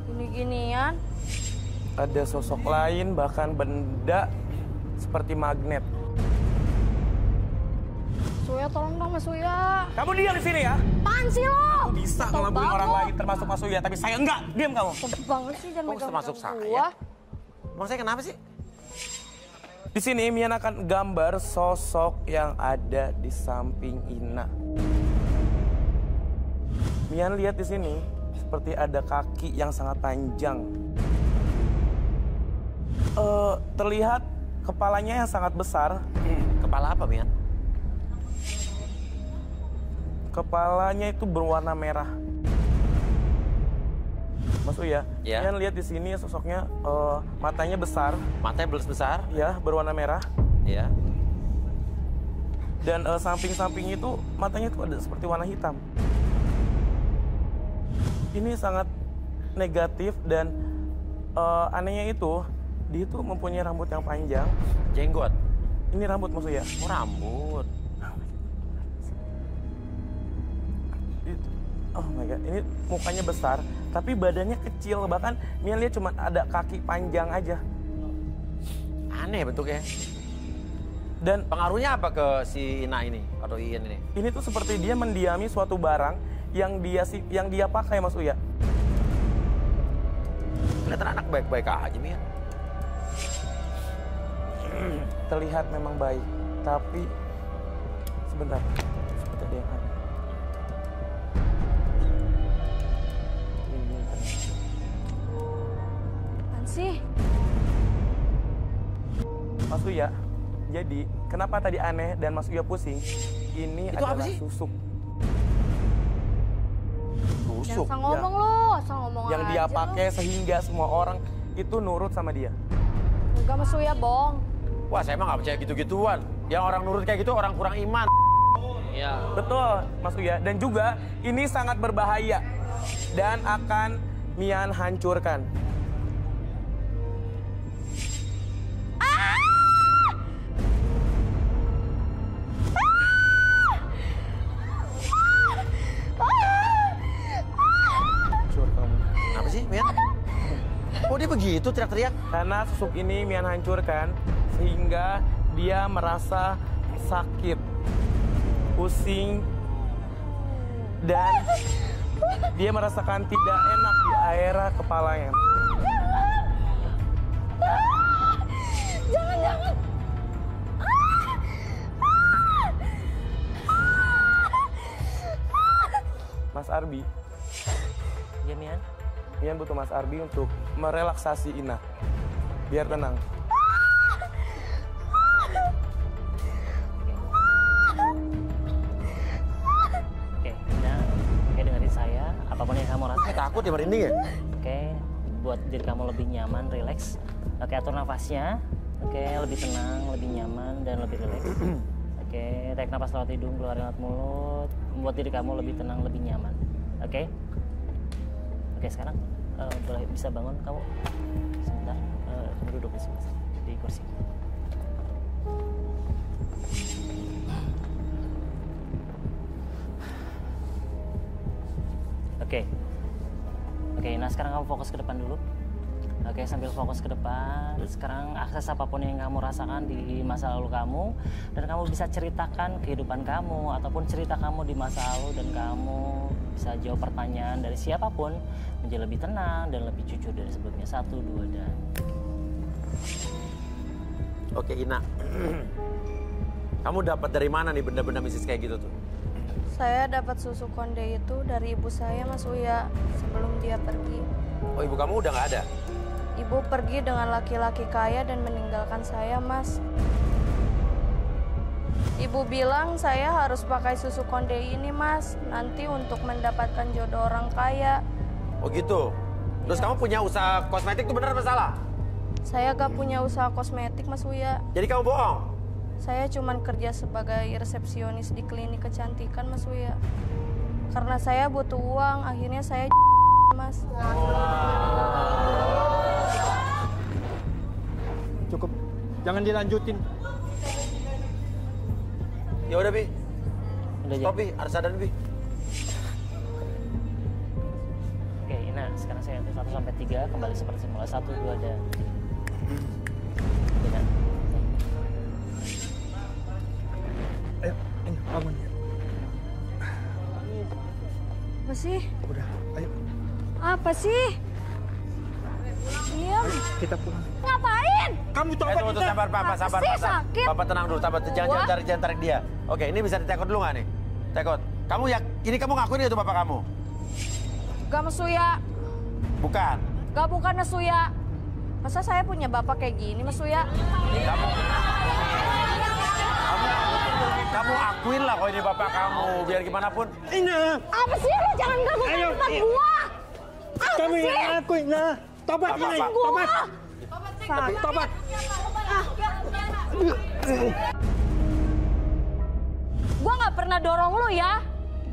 Gini-ginian. Ada sosok lain, bahkan benda seperti magnet. Suya, tolong dong Mas Suya. Kamu diam di sini ya? Apaan sih lo? Aku bisa ngelabuin orang lain termasuk Mas Suya, tapi saya enggak. Diam kamu. Sedep banget sih, jangan megang termasuk gua. saya? Emang saya kenapa sih? Di sini Mian akan gambar sosok yang ada di samping Ina. Mian lihat di sini seperti ada kaki yang sangat panjang. Terlihat kepalanya yang sangat besar. Kepala apa, Mian? Kepalanya itu berwarna merah. Mas Uya, Ya. Mian lihat di sini sosoknya matanya besar. Matanya besar? Ya, berwarna merah. Ya. Dan samping-samping itu matanya itu ada seperti warna hitam. Ini sangat negatif dan anehnya itu, dia itu mempunyai rambut yang panjang. Jenggot? Ini rambut maksudnya. Oh, rambut. Oh my God, ini mukanya besar, tapi badannya kecil. Bahkan Mian lihat cuma ada kaki panjang aja. Aneh bentuknya. Dan pengaruhnya apa ke si Ina ini atau Iin ini? Ini tuh seperti dia mendiami suatu barang yang dia pakai, Mas Uya. Kelihatan anak baik-baik aja, Mian. Terlihat memang baik, tapi sebentar, seperti ada yang aneh. Apaan sih? Mas Uya, jadi kenapa tadi aneh dan Mas Uya pusing? Ini Itu adalah apa sih? susuk. Jangan asal ngomong lo, asal ngomong Yang aja dia lo. pakai sehingga semua orang itu nurut sama dia. Enggak Mas Suya, bohong. Wah, saya emang nggak percaya gitu-gituan. Yang orang nurut kayak gitu orang kurang iman. Iya. Betul, Mas Uya. Dan juga ini sangat berbahaya dan akan Mian hancurkan. Hancur kamu. Apa sih, Mian? Oh, dia begitu teriak-teriak? Karena susuk ini Mian hancurkan sehingga dia merasa sakit, pusing, dan dia merasakan tidak enak di area kepalanya. Jangan. Mas Arbi, Iya, Mian. Mian butuh Mas Arbi untuk merelaksasi Ina, biar tenang. Oke, Ina, oke dengerin saya. Apapun yang kamu rasakan. Takut ya merinding ya? Oke, buat diri kamu lebih nyaman, rileks. Oke, atur nafasnya. Oke, lebih tenang, lebih nyaman, dan lebih rileks. Oke, tarik nafas lewat hidung, keluarin lewat mulut. Membuat diri kamu lebih tenang, lebih nyaman. Oke? Oke, sekarang boleh bisa bangun kamu. Sebentar, kamu duduk di sini, di kursi. Oke, nah sekarang kamu fokus ke depan dulu. Oke, sambil fokus ke depan, sekarang akses apapun yang kamu rasakan di masa lalu kamu, dan kamu bisa ceritakan kehidupan kamu, ataupun cerita kamu di masa lalu, dan kamu bisa jawab pertanyaan dari siapapun, menjadi lebih tenang dan lebih jujur dari sebelumnya. 1, 2, dan... Oke, Ina. Kamu dapat dari mana nih benda-benda mistis kayak gitu tuh? Saya dapat susu konde itu dari ibu saya, Mas Uya, sebelum dia pergi. Oh, ibu kamu udah nggak ada? Ibu pergi dengan laki-laki kaya dan meninggalkan saya, Mas. Ibu bilang saya harus pakai susu konde ini, Mas. Nanti untuk mendapatkan jodoh orang kaya. Oh gitu? Terus kamu punya usaha kosmetik itu benar apa salah? Saya gak punya usaha kosmetik, Mas Uya. Jadi kamu bohong? Saya cuman kerja sebagai resepsionis di klinik kecantikan, Mas Uya. Karena saya butuh uang, akhirnya saya Mas. Cukup, jangan dilanjutin. Ya udah, Bi. Udah, Stop, Bi. Harus sadar, Bi. Oke, Ina, sekarang saya hitung 1 sampai 3, kembali seperti semula. 1, 2, dan... Ina. Ayo, bangun ya. Apa sih? Udah, ayo. Apa sih? Diam. Kita pulang. Ngapain? Kamu tahu Tunggu, sabar, Papa, sabar, sih, Papa. sakit? Papa tenang dulu, sabar. Jangan tarik dia. Oke, ini bisa ditekot dulu nggak nih? Tekot. Kamu ya, ini kamu ngakuin itu Bapak kamu? Gak, Mas Uya. Bukan. Gak, bukan Mas Uya. Masa saya punya bapak kayak gini, Mas Uya? Kamu akuin lah kalau ini bapak kamu, biar gimana pun. Ina. Apa sih lo? Jangan ganggu tempat gua. Apa Kamu sih? yang ngakuin, nah. Tobat ini, tobat. Tobat. Gua nggak pernah dorong lu ya.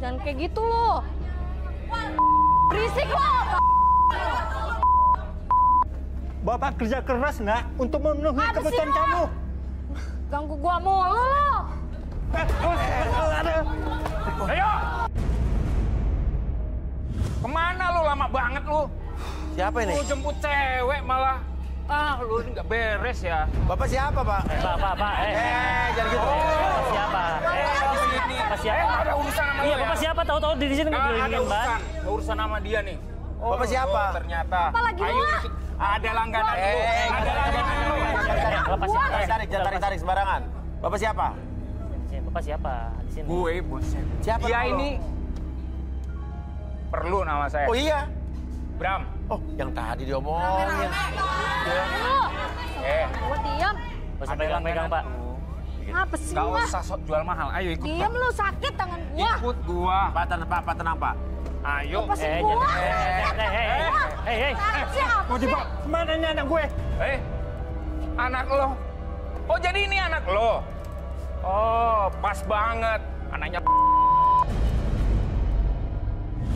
Jangan kayak gitu lo. Berisik lo. Bapak kerja keras, nak, untuk memenuhi Apa sih kebutuhan lo? kamu. Ganggu gua mulu lo. Ayo! Kemana lu? Lama banget lu. Siapa ini? Lu jemput cewek malah. Ah, lu ini nggak beres ya. Bapak siapa, Pak? Pak, jangan gitu. Bapak siapa? Di sini. Bapak siapa? Nggak ada urusan sama Iya, lu Bapak ya. siapa? Tahu-tahu di sini Nggak ada ngelilingin ban. urusan. Nggak urusan sama dia nih. Bapak siapa? Ternyata. Apa lagi Ayo lu? ikut. Ada langganan lu. Ada langganan lu. Bapak siapa? Jangan tarik sembarangan. Bapak siapa? Bapak siapa? Di sini. Gue bosnya. Siapa Dia nama lo? ini perlu nama saya. Oh iya. Bram. Oh, yang tadi diomongin. Gua diam. Gak usah pegang-pegang, Pak. Apa sih Gak lo? usah sok jual mahal. Ayo ikut. Diam Pak. lu, sakit tangan gua. Ikut gua. Pak, tenang, Pak. Ayo. Lepasin gua. Hei. Sakit sih apa Mau sih? dibawa kemana nih anak gue? Anak lo. Oh, jadi ini anak lo. Oh, pas banget. Anaknya.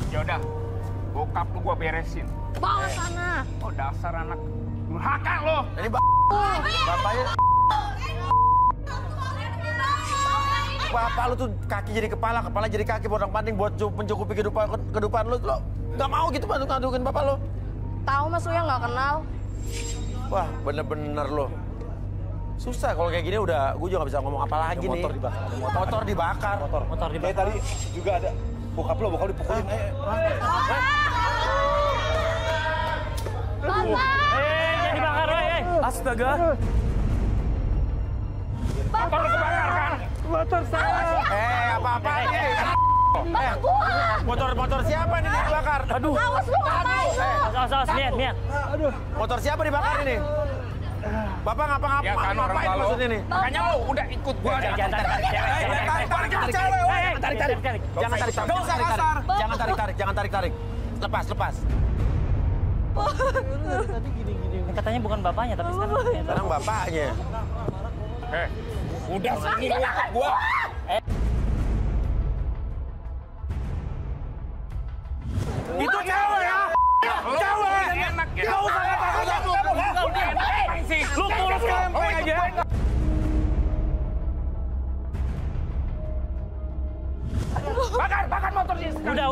Ya udah. Bokap lu gua beresin. Bawa sana. Oh, dasar anak durhaka lo. Ini bapaknya. Bapak lu tuh kaki jadi kepala jadi kaki panding buat mencukupi kehidupan lu. Lo nggak mau gitu bantu-bantuin bapak lo. Tahu Mas Uya nggak kenal. Wah, bener-bener lo. Susah kalau kayak gini udah, gue juga nggak bisa ngomong apa lagi nih. Motor dibakar. Motor dibakar. Motor dibakar. Tadi juga ada bokap lo dipukulin. Jangan dibakar, Astaga. Motor lu kebakar kan? Motor saya. Apa-apa ini? Motor siapa nih dibakar? Aduh. Awas lu ngapain lu? Awas, lihat. Aduh. Motor siapa dibakar ini? Bapak Ya kan orang ngapain tua lo. maksudnya nih? Makanya lo udah ikut gua. Jangan tarik. Lepas. Katanya bukan bapaknya, tapi Sekarang bapaknya. Udah sini lu ikut gua. Itu cewek ya. Cewek. Enak ya. Gak usah Lu pulang camping aja. Bakar motor sih. Udah.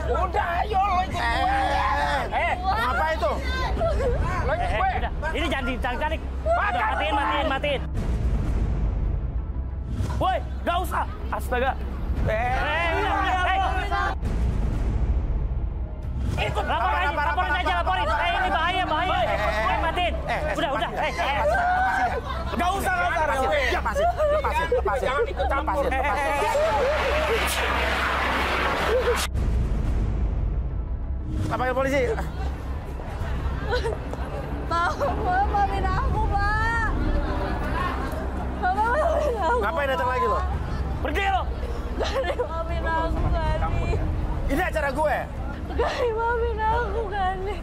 Udah, ayo lo ikut gue. Apa itu? Lo ikut gue. Udah, ini jangan ditarik-tarik. Matiin. Woi, gak usah. Astaga. Ikut. Laporin aja. Ini bahaya. Matiin. Udah. Gak usah. Lepasin. Jangan ikut campur. Panggil polisi. Pak, maafin aku, Pak. Bapak maafin aku. Ngapain datang lagi lo? Pergi lo. Gani, maafin aku, Gani. Ini acara gue. Gani, maafin aku, Gani.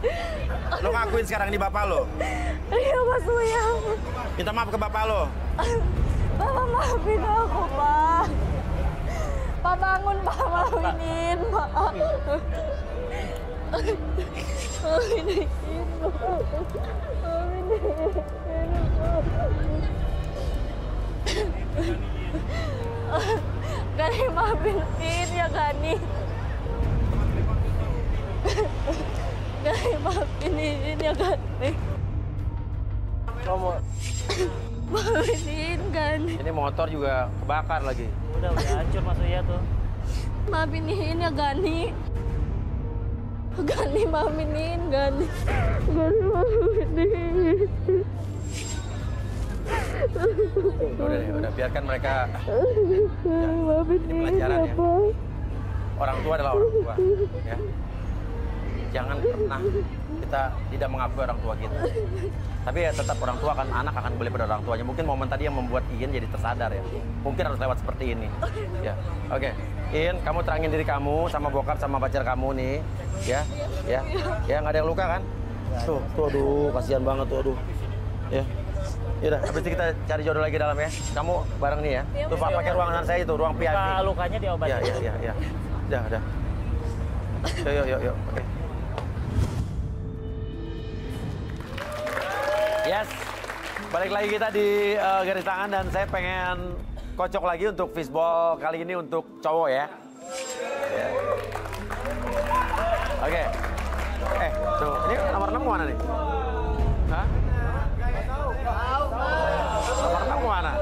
Lo ngakuin sekarang ini bapak lo. Iya, Mas Uya. Minta maaf ke bapak lo. Bapak maafin aku, Pak. Pak bangun, Pak. Maafinin, Pak. Maafinin, Gani, maafin ya, Gani. Gani, maafin ya, Gani. Kamu Maafin, Gani. ini motor juga kebakar lagi. Udah hancur Mas Uya tuh. Maafin ya, Gani. Gani, maafin, Gani. Gani, maafin. Udah biarkan mereka. Maafin Ini pelajaran ya. Orang tua adalah orang tua. Ya. Jangan pernah kita tidak mengakui orang tua kita. Tapi ya tetap orang tua anak akan kembali pada orang tuanya. Mungkin momen tadi yang membuat Iin jadi tersadar ya. Mungkin harus lewat seperti ini. Ya, oke. Iin, kamu terangin diri kamu sama bokap sama pacar kamu nih. Ya, nggak ada yang luka kan? Tuh, aduh, kasihan banget tuh, aduh. Ya. Yaudah, habis itu kita cari jodoh lagi dalam ya. Kamu bareng nih ya. Tuh Pak, pakai ruangan saya itu, ruang VIP. Lukanya diobatin. Ya. Udah. Yuk. Oke. Yes. Balik lagi kita di garis tangan dan saya pengen kocok lagi untuk fishball kali ini untuk cowok ya. Oke. Tuh, ini nomor 6 mana nih? Hah? Nomor 6 mana?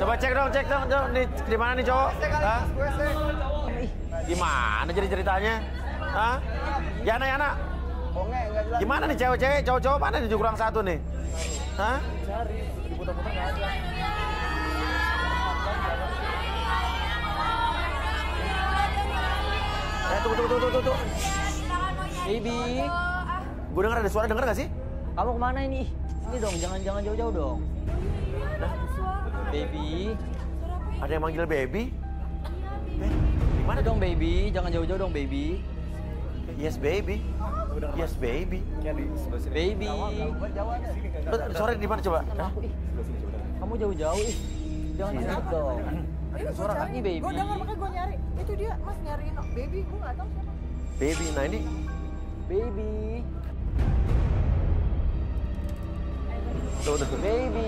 Coba cek dong. Nih, di mana nih cowok? Hah? Gimana jadi ceritanya? Hah? Yana. Gimana nih cewek-cewek, cowok-cowok mana nih kurang satu nih? Hah? Cari, diputar-putar nggak ada. Tunggu. Baby. Gue denger ada suara, denger gak sih? Kamu kemana ini? Sini dong, jangan jauh-jauh dong. Baby. Ada yang manggil baby? Gimana dong baby? Jangan jauh-jauh dong baby. Yes baby. Baby. Suara di mana coba? Kamu jauh-jauh ih. Jangan deket dong. Ada suara kan? Ini baby. Gue denger makanya gue nyari. Itu dia Mas nyariin baby. Gue nggak tahu siapa. Baby, nah ini. Baby. Tuh. Baby.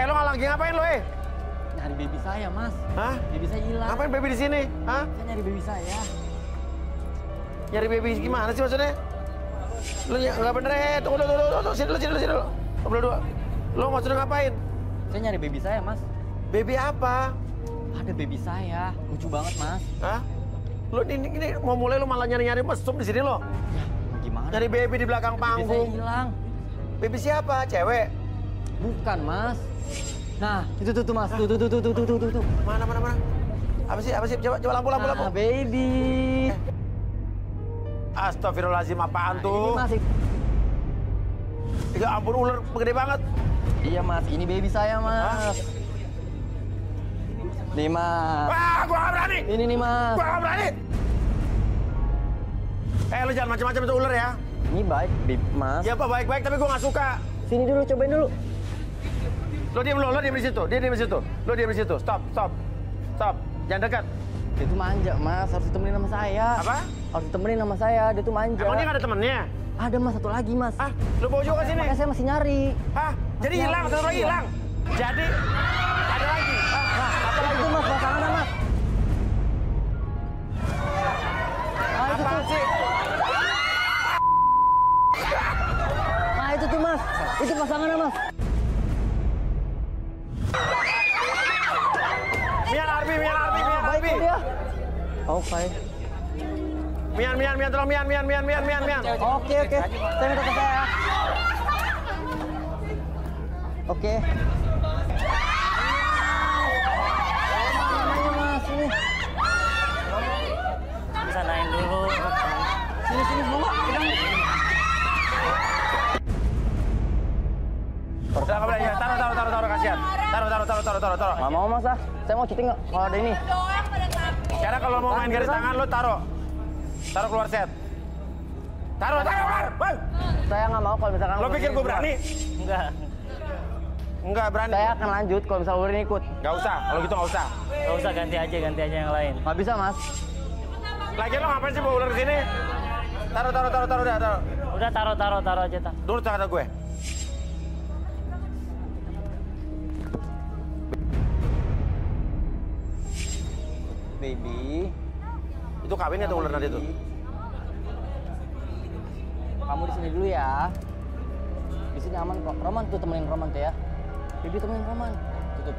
Lo lagi ngapain lo Nyari baby saya mas. Hah? Baby saya hilang. Ngapain baby di sini? Hah? Saya nyari baby saya. Nyari baby gimana sih maksudnya? Lo nggak bener Tunggu. Sini lo. Berdua. Lo maksudnya ngapain? Saya nyari baby saya mas. Baby apa? Ada baby saya, lucu banget mas. Hah? Lo ini mau mulai lo malah nyari mesum di sini lo? Gimana? Nyari baby di belakang panggung. Baby saya hilang. Baby siapa? Cewek? Bukan mas. Nah itu tuh mas, tuh. Mana? Apa sih? Coba lampu. Nah, baby. Astagfirullahaladzim, apaan tuh? Ini masih. Ya ampun, ular gede banget. Iya mas, ini baby saya mas. Hah? Nih mas. Wah, gua gak berani. Ini nih mas. Gua gak berani. Lo jangan macam-macam itu ular ya. Ini baik, mas. Ya apa baik-baik, tapi gua gak suka. Sini dulu, cobain dulu. Lo diam di situ. Dia diam di situ. Stop. Jangan dekat. Dia tuh manja mas, harus ditemenin sama saya. Apa? Harus ditemenin sama saya, dia tuh manja. Emang dia gak ada temennya? Ada mas, satu lagi mas. Hah? Lo bawa juga ke sini? Makanya saya masih nyari. Hah? Jadi hilang, satu lagi hilang. Jadi ada lagi. Nah, apa lagi tuh mas, pasangan mas? sih? Nah itu tuh mas, itu pasangannya mas. Mian Arbi. Oke. Mian, tolong Mian. Oke. Saya minta ke saya. Oke. Namanya mas ini. Sanain dulu. Sini dulu. Taruh kasihan. Taruh. Nggak mau mas ah. Saya mau cheating nggak? Kalau ada ini. Karena kalau mau main garis tangan lo taruh keluar set. Taruh. Saya nggak mau kalau misalkan. Lo pikir gue berani? Enggak berani. Saya akan lanjut kalau misalnya ular ini ikut. Nggak usah. Kalau gitu nggak usah. Nggak usah, ganti aja yang lain. Nggak bisa mas. Lagian lo ngapain sih bawa ular ke sini? Taruh dah. Udah taruh aja tak. Dulu kata gue. Baby. Itu kawinnya tuh ular tadi tuh. Kamu di sini dulu ya. Di sini aman kok. Roman tuh temenin Roman tuh ya. Baby temenin Roman. Tutup.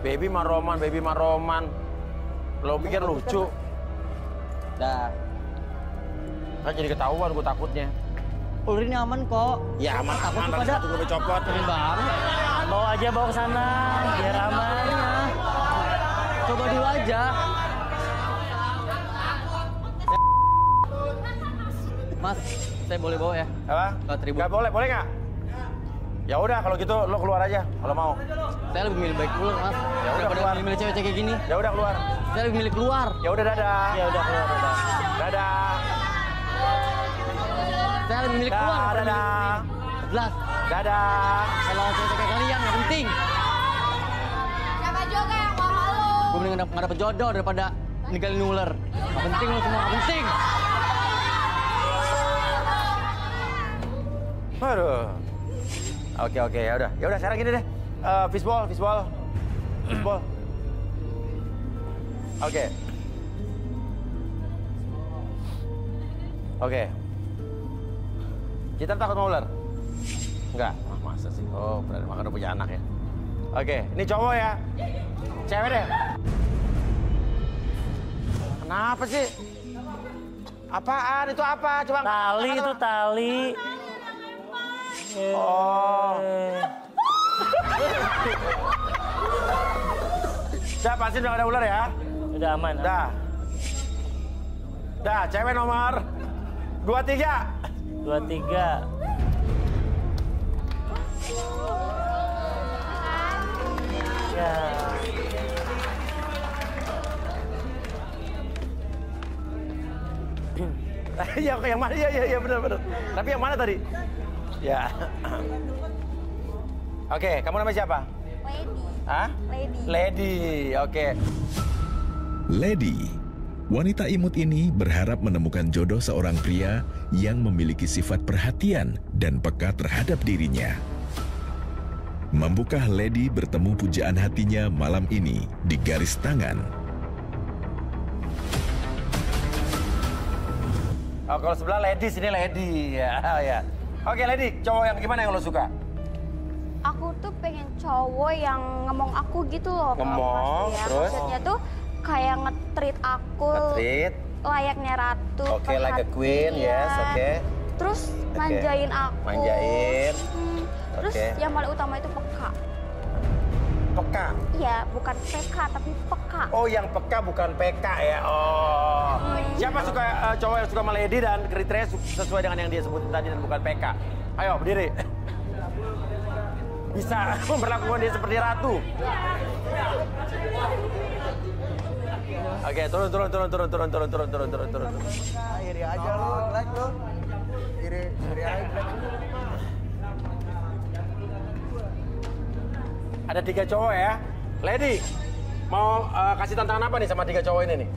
Baby mah Roman. Lo pikir lucu? Dah. Kan jadi ketahuan gue takutnya. Ular ini aman kok. Ya aman. Takut Aman pada. satu gue copot. Keren banget. Bawa ke sana biar aman. Coba dulu aja. Mas, saya boleh bawa ya? Apa? Nggak boleh nggak? Ya udah kalau gitu lo keluar aja kalau mau. Saya lebih milih baik keluar mas. Ya udah daripada keluar. milih cewek-cewek kayak gini. Ya udah keluar. Saya lebih milih keluar. Ya udah dadah. Ya udah keluar udah. Dadah. Saya lebih milih keluar. Dadah. Jelas. Dadah. Saya lawan cewek kayak kalian yang penting. Siapa juga yang mau malu? Gue mending nggak dapet jodoh daripada ninggalin ular. Nggak penting lo semua, nggak penting. Aduh. Oke, ya udah sekarang gini deh. Fishball. Oke. Kita takut sama ular? Enggak. Masa sih? Oh, berarti makan udah punya anak ya. Oke, ini cowok ya. Cewek deh. Kenapa sih? Apaan? Itu apa? Coba. Tali itu tali. Oh. Udah pasti udah ada ular ya? Udah aman. Dah, cewek nomor 23. 23. Ya. Yang mana? Ya benar. Tapi yang mana tadi? Ya. Oke, kamu namanya siapa? Lady. Hah? Lady, oke. Lady, wanita imut ini berharap menemukan jodoh seorang pria yang memiliki sifat perhatian dan peka terhadap dirinya. Mampukah Lady bertemu pujaan hatinya malam ini di garis tangan? Oh, kalau sebelah Lady, sini Lady. Ya. Oke, Lady, cowok yang gimana yang lo suka? Aku tuh pengen cowok yang ngomong aku gitu loh. Ngomong, ya. terus? Maksudnya tuh kayak nge-treat aku. Nge-treat? Layaknya ratu. Oke, like a queen, yes, oke. Terus manjain aku. Manjain. Terus Oke. yang paling utama itu peka. Peka? Iya, bukan PK tapi peka. Oh, yang peka bukan PK ya? Oh. Siapa suka cowok yang suka sama Lady dan kriteria sesuai dengan yang dia sebutin tadi dan bukan PK? Ayo, berdiri. Bisa memperlakukan dia seperti ratu. Oke, turun. Iri aja lo, like lo. Iri aja. Ada 3 cowok ya. Lady, mau kasih tantangan apa nih sama 3 cowok ini nih?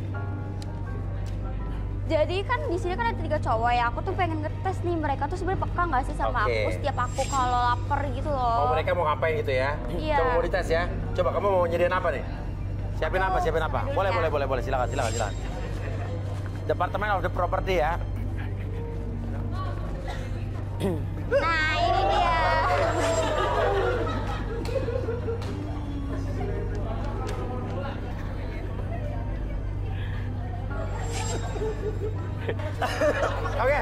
Jadi kan di sini kan ada 3 cowok ya. Aku tuh pengen ngetes nih mereka tuh sebenarnya peka nggak sih sama aku setiap aku kalau lapar gitu loh. Oh, mereka mau ngapain gitu ya? Iya. Coba mau dites ya. Coba kamu mau nyediain apa nih? Siapin apa? Boleh. Silakan. Departemen of the Property ya. Nah, ini dia. Oke.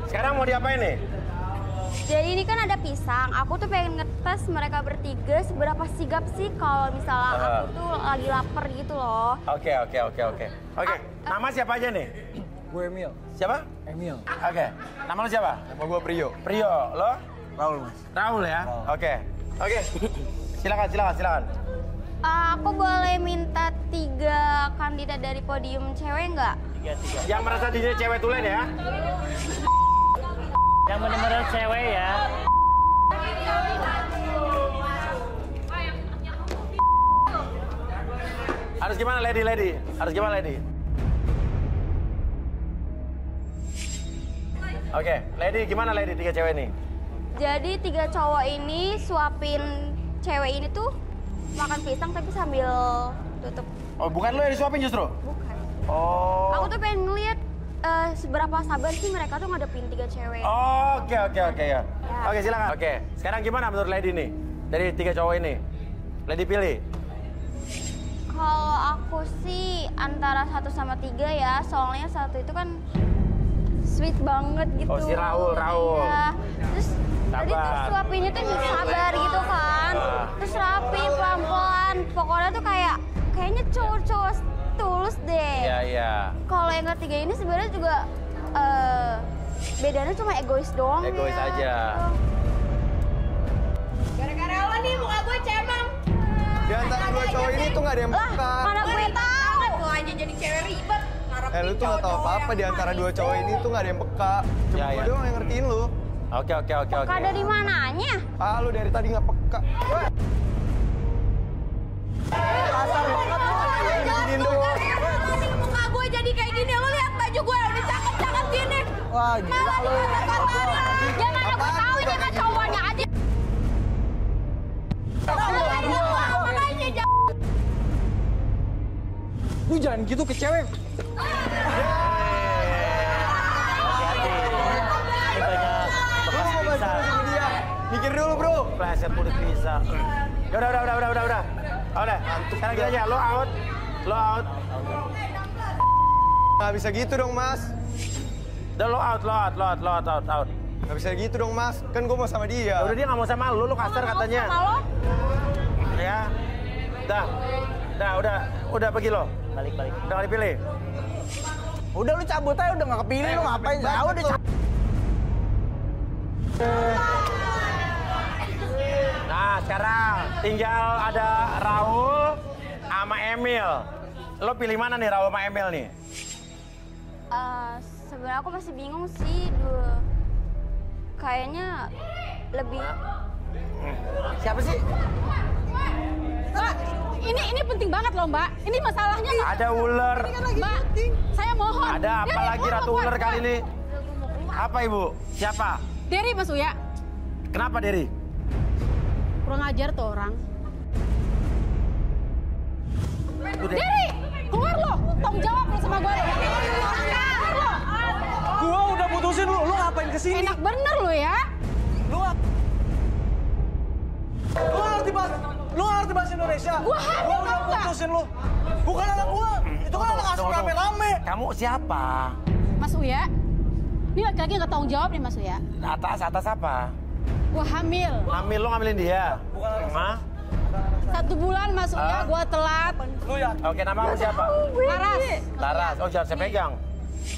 Sekarang mau diapain nih? Jadi ini kan ada pisang. Aku tuh pengen ngetes mereka bertiga seberapa sigap sih kalau misalnya aku tuh lagi lapar gitu loh. Oke. Oke. Nama siapa aja nih? Gue Emil. Siapa? Emil. Oke. Nama lo siapa? Nama gue Prio. Prio. Lo? Raul, Mas. Raul ya? Oke. Silakan. Aku boleh minta 3 kandidat dari podium cewek nggak? 3. Yang merasa dirinya cewek tulen ya? Yang benar-benar cewek ya. Harus gimana lady? Harus gimana lady? Oke, lady gimana lady 3 cewek nih? Jadi 3 cowok ini suapin cewek ini tuh makan pisang tapi sambil tutup. Oh, bukan lo yang disuapin justru? Bukan. Oh. Aku tuh pengen ngeliat seberapa sabar sih mereka tuh ngadepin 3 cewek. Oke ya. Oke, silakan. Oke, sekarang gimana menurut lady nih? Dari 3 cowok ini. Lady pilih. Kalau aku sih antara 1 sama 3 ya, soalnya 1 itu kan sweet banget gitu. Oh, si Raul. Iya. Terus tadi tuh suapinnya tuh sabar gitu kan. Terus rapi, pelan-pelan. Pokoknya tuh kayaknya cowok-cowok tulus deh. Iya. Kalau yang ketiga ini sebenarnya juga bedanya cuma egois doang. Egois ya. aja. Gara-gara lo nih muka gue cemang. Di antara 2 cowok ini tuh nggak ada yang peka. Mana gue tahu. Lo aja jadi cewek ribet. Lu tuh nggak tahu apa-apa di antara 2 cowok ini tuh nggak ada yang peka. Cuma gue doang yang ngertiin lu. Oke. Peka dari mananya? Lu dari tadi nggak peka. Kasar banget lu. Giniin doang. Muka gue jadi kayak gini. Lo lihat baju gue udah cakep-cakep gini. Wah, gila lu. Ya mana gue tahu ini kan cowoknya aja. Lu jangan gitu ke cewek. Mikir dulu, bro. Pleset kulit pisang. Ya udah. Sekarang gini aja, lo out. Nggak bisa gitu dong, Mas. Udah lo out. Nggak bisa gitu dong, Mas. Kan gue mau sama dia. Udah dia nggak mau sama lo kasar katanya. Sama lo? Ya. Udah pergi lo. Balik. Udah nggak dipilih. Udah lu cabut aja, udah nggak kepilih lu ngapain? Ya udah cabut. Nah, sekarang tinggal ada Raul sama Emil. Lo pilih mana nih Raul sama Emil nih? Sebenarnya aku masih bingung sih. Kayaknya lebih. Siapa sih? Mbak, ini penting banget loh Mbak. Ini masalahnya Mbak. Ada ular. Mbak, saya mohon. Ada apa lagi Ratu Ular kali ini? Apa Ibu? Siapa? Dery Mas Uya. Kenapa Dery? Kurang ajar tuh orang. Dery, keluar lo. Tanggung jawab lo sama gue. Keluar lo. Gua udah putusin lu ngapain kesini? Enak bener lo ya. Lu ngerti bahasa Indonesia? Gua udah putusin lu. Bukan anak gua. Itu kan anak asuh rame-rame. Kamu siapa? Mas Uya. Ini laki-laki nggak tanggung jawab nih Mas Uya. Atas apa? Gua hamil. Hamil lo ngambilin dia? Hah? 1 bulan Mas Uya, gua telat. Lu ya? Oke, namamu siapa? Laras. Oh, jangan saya pegang.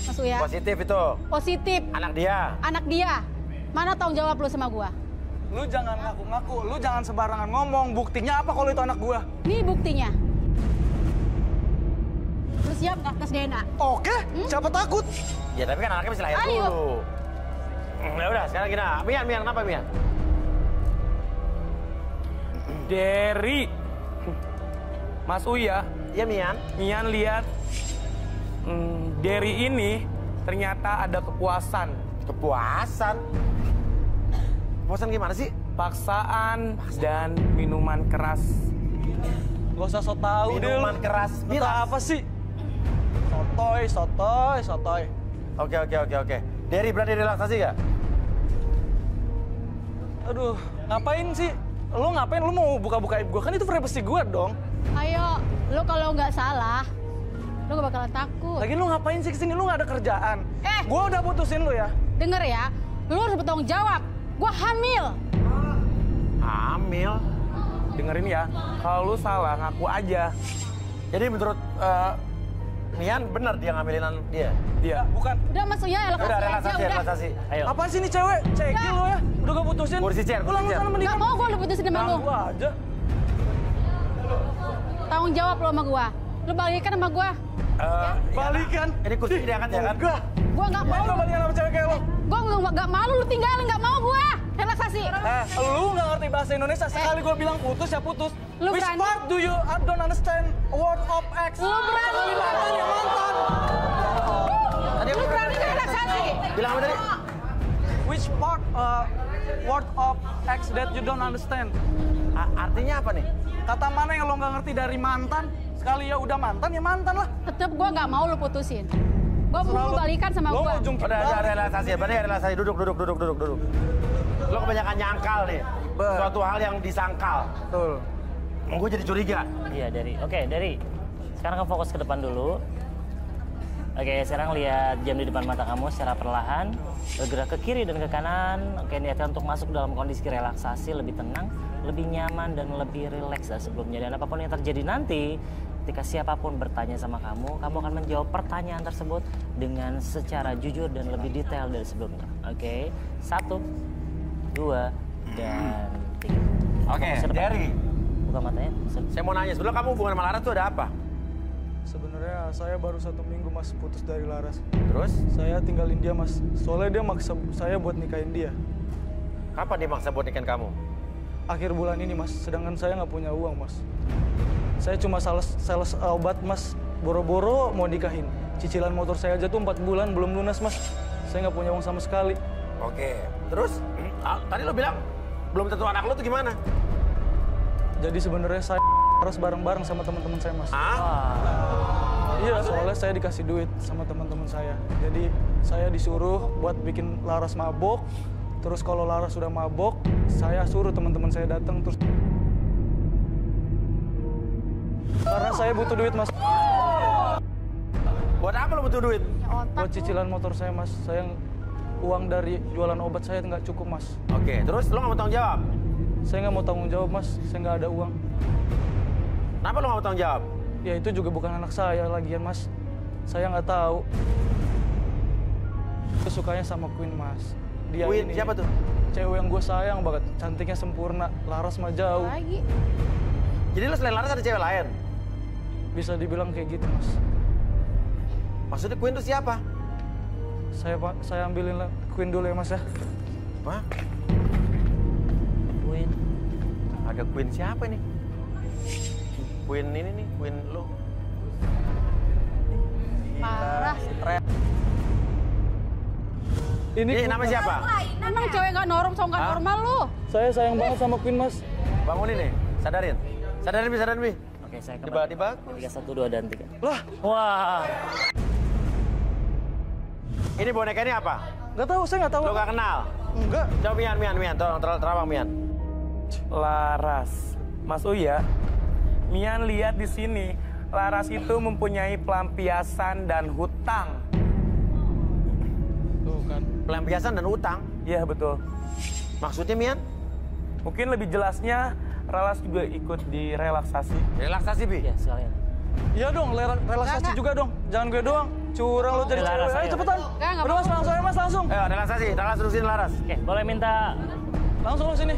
Mas Uya. Positif itu. Positif. Anak dia. Anak dia. Mana tanggung jawab lu sama gua? Lu jangan ngaku-ngaku, lu jangan sembarangan ngomong. Buktinya apa kalau itu anak gua? Nih buktinya. Lu siap nggak tes DNA? Oke, siapa takut? Ya tapi kan anaknya masih lahir dulu. Ya udah, sekarang gini. Mian, kenapa Mian? Dery. Mas Uya. Iya Mian. Mian lihat Dery ini ternyata ada kepuasan. Kepuasan gimana sih? Paksaan dan minuman keras. Gak usah so tau deh. Minuman keras. Kita apa sih? Sotoy. Oke. Derry berani relaksasi gak? Aduh, ngapain sih? Lo ngapain? Lo mau buka-buka aib gue? Kan itu privasi gue dong. Ayo, lo kalau nggak salah, lo gak bakalan takut. Lagi lo ngapain sih kesini? Lo nggak ada kerjaan. Gue udah putusin lo ya. Denger ya, lo harus bertanggung jawab. Gue hamil. Hamil? Dengerin ya, kalau lo salah ngaku aja. Jadi menurut Mian benar dia ngambilin dia? Dia. Bukan. Udah Mas Uya, relaksasi. Ayo. Apaan sih ini cewek? Cekil lo ya. Udah gue putusin. Kursi chair. Gak mau gue udah putusin sama lo. Gue aja. Tanggung jawab lo sama gue. Lo balikan sama gue. Balikan? Ini kursi diangkat ya kan? Enggak. Gue gak mau. Gue balikan sama cewek kayak lo. Gue gak mau lo tinggalin, gak mau gue. Relaksasi. Lu gak ngerti bahasa Indonesia. Sekali gue bilang putus ya putus. Lu Which berani? part do you don't understand word of X? Lu berani? Sekali mantan ya mantan. Lu berani relaksasi? Bilang apa tadi? Which part word of X that you don't understand? Artinya apa nih? Kata mana yang lo gak ngerti dari mantan? Sekali ya udah mantan ya mantan lah. Tetep gue gak mau lo putusin. Gue mau lo balikan sama gue. Udah relaksasi ya, bener relaksasi. Duduk. Lo kebanyakan nyangkal nih. Suatu hal yang disangkal. Betul. Gue jadi curiga. Iya, Derry. Sekarang kamu fokus ke depan dulu. Oke, sekarang lihat jam di depan mata kamu secara perlahan. Bergerak ke kiri dan ke kanan. Oke, niatkan untuk masuk dalam kondisi relaksasi, lebih tenang, lebih nyaman, dan lebih rileks dari sebelumnya. Dan apapun yang terjadi nanti, ketika siapapun bertanya sama kamu akan menjawab pertanyaan tersebut dengan secara jujur dan lebih detail dari sebelumnya. Oke, 1, 2, dan 3. Oke, Derry. Buka matanya. Saya mau nanya, sebelum kamu hubungan sama Laras tuh ada apa? Sebenarnya saya baru 1 minggu mas putus dari Laras. Terus? Saya tinggalin dia mas. Soalnya dia maksa saya buat nikahin dia. Kapan dia maksa buat nikahin kamu? Akhir bulan ini mas, sedangkan saya nggak punya uang mas. Saya cuma sales obat mas, boro-boro mau nikahin. Cicilan motor saya aja tuh 4 bulan belum lunas mas. Saya nggak punya uang sama sekali. Oke, terus tadi lo bilang belum tentu anak lo tuh gimana? Jadi sebenarnya saya harus bareng-bareng sama teman-teman saya mas. Iya, soalnya saya dikasih duit sama teman-teman saya. Jadi saya disuruh buat bikin Laras mabok. Terus kalau Laras sudah mabok, saya suruh teman-teman saya datang terus. Karena saya butuh duit mas. Buat apa lo butuh duit? Buat cicilan motor saya mas. Saya uang dari jualan obat saya nggak cukup mas. Oke, terus lo nggak mau tanggung jawab? Saya nggak mau tanggung jawab mas. Saya nggak ada uang. Kenapa lo nggak mau tanggung jawab? Ya itu juga bukan anak saya lagian mas. Saya nggak tahu. Saya sukanya sama Queen mas. Dia Queen ini, siapa tuh? Cewek yang gue sayang banget. Cantiknya sempurna. Laras mah jauh. Lagi. Jadi lo selain Laras ada cewek lain? Bisa dibilang kayak gitu mas. Maksudnya Queen itu siapa? Saya ambilin Queen dulu ya mas ya. Apa? Queen. Agak Queen siapa nih? Queen ini nih, Queen lo. Parah. Ini nama siapa? Emang cewek gak normal lu. Saya sayang banget sama Queen mas. Bangunin nih, sadarin. Sadarin Bi. Oke, saya Di bak. 3, 1, 2, dan 3. Lah. Wah. Ini boneka ini apa? Gak tahu, saya nggak tahu. Lo gak kenal? Enggak. Coba Mian, tolong terawang Mian. Laras, Mas Uya, Mian lihat di sini, Laras itu mempunyai pelampiasan dan hutang. Tuh kan. Pelampiasan dan utang? Iya betul. Maksudnya Mian? Mungkin lebih jelasnya, Laras juga ikut di relaksasi. Relaksasi Bi? Iya sekalian. Iya dong, relaksasi juga dong. Jangan gue doang. Curang lo jadi cewek. Ayo cepetan. Udah mas, langsung aja mas, langsung. Ayo relaksasi, Laras terusin Laras. Oke, boleh minta langsung lo sini.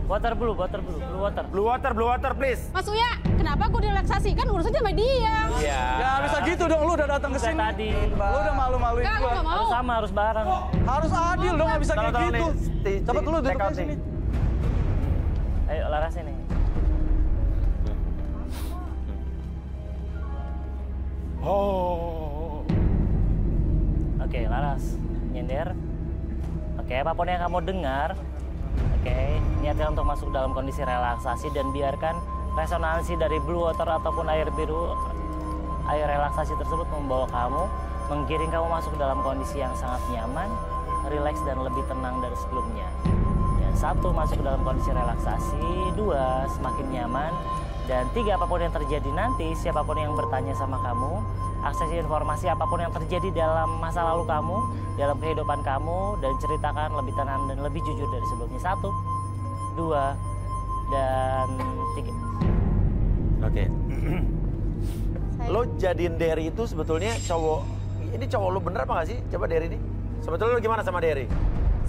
Blue water please. Mas Uya, kenapa gue direlaksasi? Kan urusannya sama dia. Iya. Ya bisa gitu dong, lu udah datang ke sini. Tadi. Lu udah malu-maluin Enggak, gua. gua nggak mau. Harus sama, harus bareng. Harus adil dong, nggak bisa kayak Tolong gitu. nih, Cepet lu duduk di sini. Ayo, Laras ini. Oke, Laras. Nyender. Oke, apapun yang kamu dengar, oke, niatkan untuk masuk dalam kondisi relaksasi dan biarkan resonansi dari blue water ataupun air Ayo relaksasi tersebut membawa kamu, menggiring kamu masuk ke dalam kondisi yang sangat nyaman, rileks dan lebih tenang dari sebelumnya. Dan 1, masuk ke dalam kondisi relaksasi. 2, semakin nyaman. Dan 3, apapun yang terjadi nanti, siapapun yang bertanya sama kamu, akses informasi apapun yang terjadi dalam masa lalu kamu, dalam kehidupan kamu, dan ceritakan lebih tenang dan lebih jujur dari sebelumnya. 1, 2, dan 3. Oke. Lo jadiin Derry itu sebetulnya cowok, ini cowok lo bener apa gak sih? Coba Derry ini. Sebetulnya lo gimana sama Derry?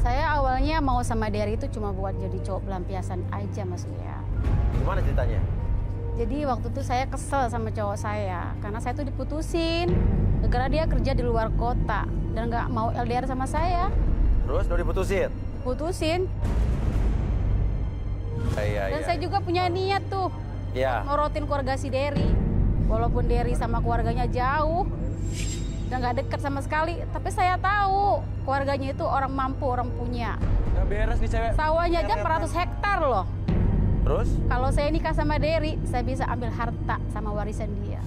Saya awalnya mau sama Derry itu cuma buat jadi cowok pelampiasan aja Mas Uya. Gimana ceritanya? Jadi waktu itu saya kesel sama cowok saya karena saya tuh diputusin karena dia kerja di luar kota dan nggak mau LDR sama saya. Terus udah diputusin? Putusin. Dan saya juga punya niat tuh ngorotin keluarga si Derry. Walaupun Derry sama keluarganya jauh dan nggak dekat sama sekali, tapi saya tahu keluarganya itu orang mampu, orang punya. Gak beres nih cewek. Sawahnya aja 400 hektar loh. Terus? Kalau saya nikah sama Derry, saya bisa ambil harta sama warisan dia.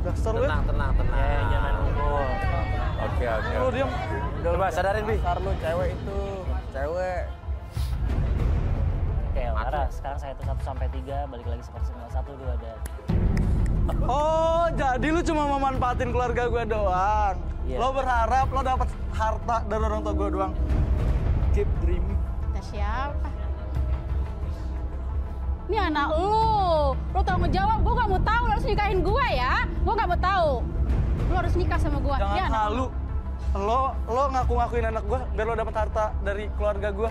Dasar lu. Tenang. Jangan unggul. Oke. Lu diam. Coba sadarin, Bi. Dasar lu cewek itu. Cewek. Oke, Laras, sekarang saya hitung 1 sampai 3, balik lagi seperti semula. 1, 2, dan... Oh, jadi lu cuma memanfaatin keluarga gue doang. Iya. Lo berharap lo dapat harta dari orang tua gue doang. Keep dreaming. Nah, siapa? Ini anak lu tanggung jawab. Gue gak mau tahu, lu harus nikahin gue ya. Gue gak mau tahu. Lu harus nikah sama gue. Jangan halu. Lo ngaku-ngakuin anak gue biar lo dapat harta dari keluarga gue.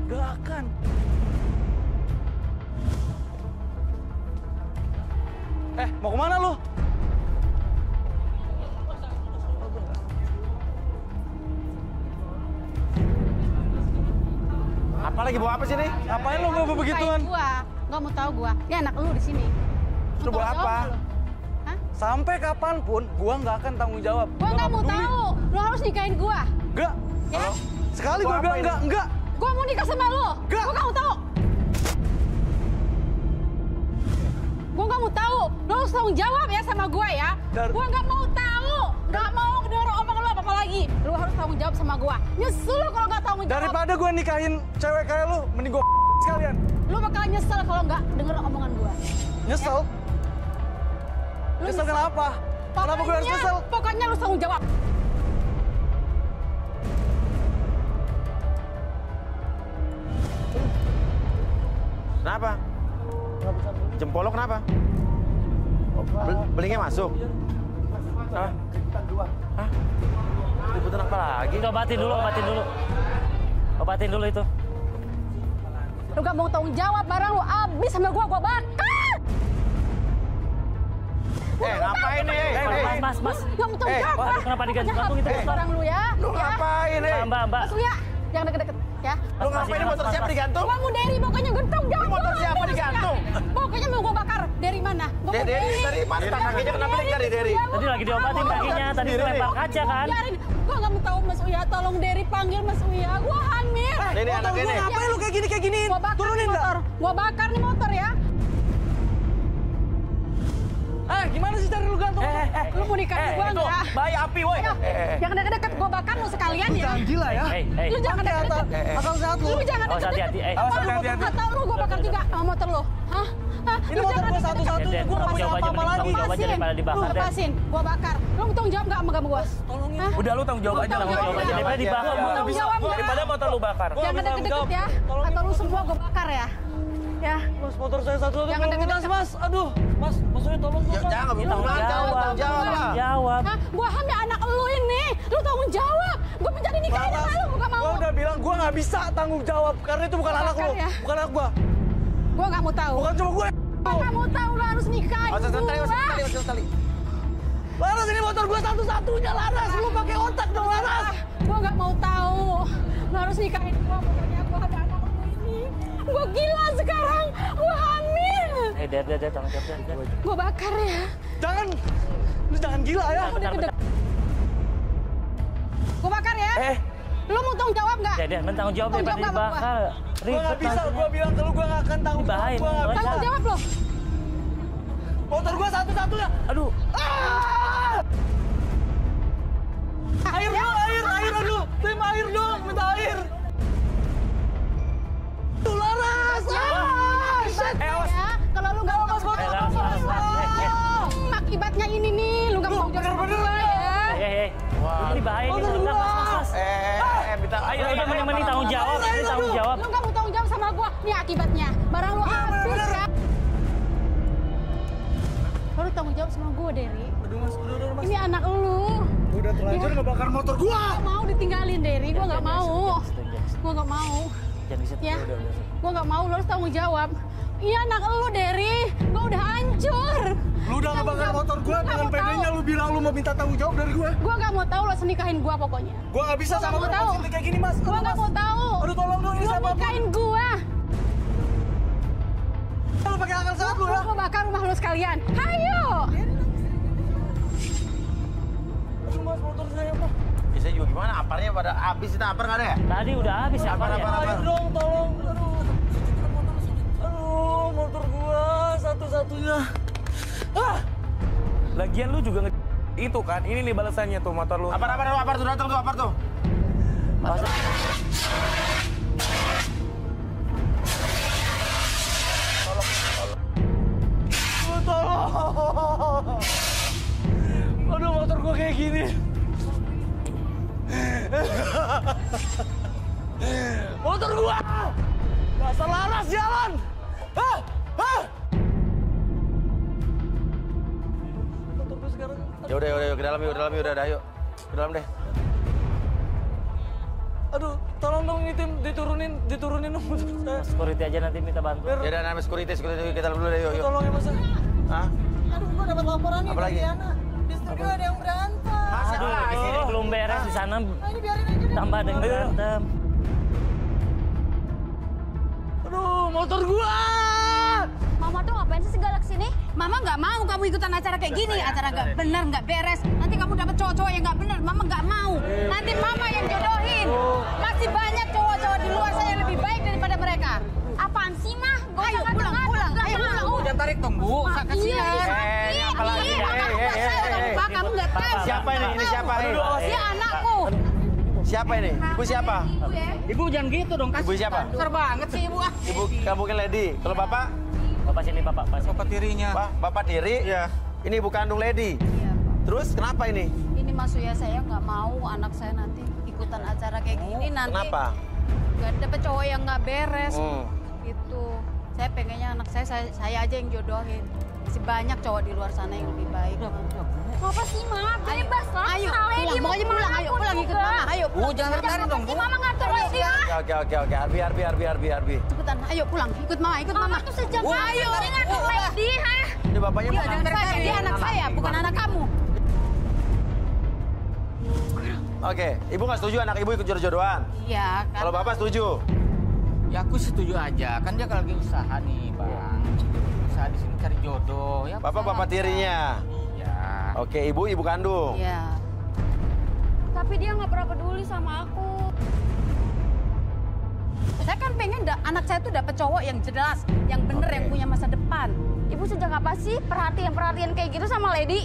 Gak akan. Mau kemana lu? Apa lagi bawa apa sih nih? Ngapain lo bawa begituan? Gak mau tahu gua. Ini anak lu di sini. Lu bawa apa? Sampai kapanpun gua nggak akan tanggung jawab. Gua nggak mau tahu. Lu harus nikahin gua. Enggak. Ya? Sekali gua bilang enggak. Gua mau nikah sama lu. Enggak. Gua nggak mau tahu. Gua nggak mau tahu. Lu harus tanggung jawab ya sama gua ya. Gua nggak mau tahu. Nggak mau denger omongan lu apa lagi. Lu harus tanggung jawab sama gua. Nyesel lu kalau nggak tanggung jawab. Daripada gua nikahin cewek kayak lu, mending gua sekalian. Lu bakal nyesel kalau nggak denger omongan gua. Nyesel? Ya? Nyesel kenapa? Kenapa gue harus nyesel? Pokoknya lu tanggung jawab. Kenapa? Jempol lo kenapa? Belingnya masuk? Hah? Hah? Ributan apa lagi? Obatin dulu itu. Lu gak mau tanggung jawab, barang lu abis sama gua bakar! Ngapain nih? Mas. Gak mau tanggung jawab. Kenapa digantung itu? Barang lu ya. Lu ngapain nih? Mbak. Mas Uya, jangan deket-deket ya. Lu ngapain motor siapa digantung? Gua mau Derry, pokoknya gue tanggung jawab. Motor siapa digantung? Pokoknya mau gua bakar. Dari mana? Derry dari mana? Kakinya kenapa dari Derry? Tadi lagi diobatin kakinya, tadi lempar kaca kan? Biarin. Gua gak mau tahu Mas Uya, tolong Derry panggil Mas Uya. Gua hamil. Ini anak ini. Ngapain lu kayak gini? Gua bakar nih motor. Gua bakar nih motor ya. Gimana sih cari lu gantung? Lu mau nikahin gua enggak? Bayi api, woi. Jangan deket-deket, gua bakar lu sekalian ya. Jangan gila ya. Lu jangan deket-deket. Asal sehat lu. Lu jangan deket-deket. Gua tahu lu gua bakar juga sama motor lu. Hah? Ini motor gua satu-satunya, gua nggak punya apa-apa lagi. Lu lepasin, gua bakar. Lu tanggung jawab nggak sama gua? Tolongin. Udah lu tanggung jawab aja daripada dibakar. Tanggung jawab nggak? Daripada motor lu bakar. Jangan deket-deket ya. Atau lu semua gua bakar ya. Ya. Mas, motor saya satu-satunya. Jangan deket-deket. Mas. Aduh. Mas, maksudnya tolong dong. Jangan jawab lah. Jawab. Gua hamil anak lu ini. Lu tanggung jawab. Gua menjadi nikahin sama lu, gua mau. Gua udah bilang gua nggak bisa tanggung jawab karena itu bukan anak lu. Bukan anak gua. Gua nggak mau tahu. Bukan cuma gue. Gua nggak mau tahu, lu harus nikahin Sekali. Laras, ini motor gua satu-satunya, Laras. Lu pakai otak dong, Laras. Gua nggak mau tahu. Lu harus nikahin gua, pokoknya gua ada anak lu ini. Gua gila sekarang. Gua hamil. Der, tanggung jawab. Gua bakar ya. Jangan. Lu jangan gila ya. Gua bakar ya. Lu mau tanggung jawab nggak? Der, tanggung jawab daripada dibakar. Gua nggak bisa, gua bilang ke lu gua nggak akan tanggung jawab. Tanggung jawab lu. Motor gua satu-satunya. Aduh. Air dong, air dulu. Tim air dong, minta air. Tuh Laras. Awas. Kalau lu nggak mau akibatnya ini nih, lu nggak mau bener-bener ya. Wah, ini bahaya nih. Mas. Minta ayo mending tanggung jawab, ini tanggung jawab. Lu nggak mau tanggung jawab sama gua, nih akibatnya. Barang lu habis kan. Lu tanggung jawab sama gua, Dery. Aduh Mas, udah Mas. Ini anak lu. Udah terlanjur ngebakar motor gua. Gua mau ditinggalin, Dery. Gua nggak mau. Gua nggak mau. Jangan di situ. Ya. Gua nggak mau, lu harus tanggung jawab. Iya anak lu, Dery. Gua udah hancur. Lu udah ngebakar motor gua dengan pedenya lu bilang lu mau minta tanggung jawab dari gua. Gua nggak mau tahu lo senikahin gua pokoknya. Gua nggak bisa sama perempuan kayak gini, Mas. Gua nggak mau tahu. Aduh tolong dong, ini Lu siapa? nikahin gua. Lu pakai akal sehat lu ya. Gua bakar rumah lu sekalian. Hayo. Aduh Mas, motor saya Pak. Bisa juga gimana? Aparnya pada habis, kita apar nggak ada ya? Tadi udah habis ya. Apar. Ayo dong, tolong. Aduh, motor gua satu-satunya. Lagian lu juga itu kan, ini nih balasannya tuh motor lu. Apar tuh, datang tuh, apar tuh. Tolong. Aduh, motor gua kayak gini. Motor gua! Dasar Laras jalan! Motor gua sekarang. Yaudah, ke dalam yuk, ayo. Ke dalam deh. Aduh, tolong dong ini tim diturunin dong motor saya. Security aja nanti minta bantu. Ya udah, namanya security kita dulu deh, yuk. Tolong ya Mas. Hah? Aduh, gua dapat laporan nih Apa dari lagi? Diana. Di studio ada yang berantem. Aduh, di sini belum beres di sana. Ini biarin aja deh. Tambah ada yang berantem. Aduh, motor gua! Mama tuh ngapain sih segala kesini? Mama nggak mau kamu ikutan acara kayak gini. Acara nggak benar, nggak beres. Nanti kamu dapet cowok-cowok yang nggak benar. Mama nggak mau. Nanti mama yang jodohin. Masih banyak cowok-cowok di luar sana yang lebih baik daripada mereka. Apaan sih, Mah? Ayo pulang. Ayo pulang. Jangan tarik dong, Bu. Kasihan. apalagi? Kamu nggak tahu. Siapa ini? Ini siapa? Dia anakku. Siapa ini? Ibu siapa? Ibu jangan gitu dong, Ibu siapa? Besar banget sih ibu. Ibu kamu kan Lady. Kalau bapak? Bapak sini, Bapak. Bapak tirinya. Bapak tiri? Iya. Ini ibu kandung Lady. Iya. Terus kenapa ini? Ini Mas Uya, saya nggak mau anak saya nanti ikutan acara kayak gini nanti. Kenapa? Nggak dapet cowok yang nggak beres. Gitu. Saya pengennya anak saya aja yang jodohin. Masih banyak cowok di luar sana yang lebih baik. Apa sih, Ma? Bebas lah. Ayo, Lady mau pulang. Ayo pulang ikut Mama. Ayo Bu, jangan tarik dong, Bu. Mama ngatur Lady ya. Oke. Biar. Cepetan, ayo pulang. Ikut Mama. Mama tuh sejam. Ayo, ini ngatur Lady, ha? Ini bapaknya Dia anak saya, dia anak saya, bukan anak kamu. Oke, ibu nggak setuju anak ibu ikut jodoh-jodohan? Iya, kan. Kalau bapak setuju? Ya aku setuju aja, kan dia kalau lagi usaha nih, Bang. Usaha di sini cari jodoh. Ya, Bapak tirinya? Ya. Oke, ibu kandung? Iya. Tapi dia nggak pernah peduli sama aku. Saya kan pengen anak saya tuh dapet cowok yang jelas, yang bener, yang punya masa depan. Ibu sejak apa sih perhatian kayak gitu sama Lady?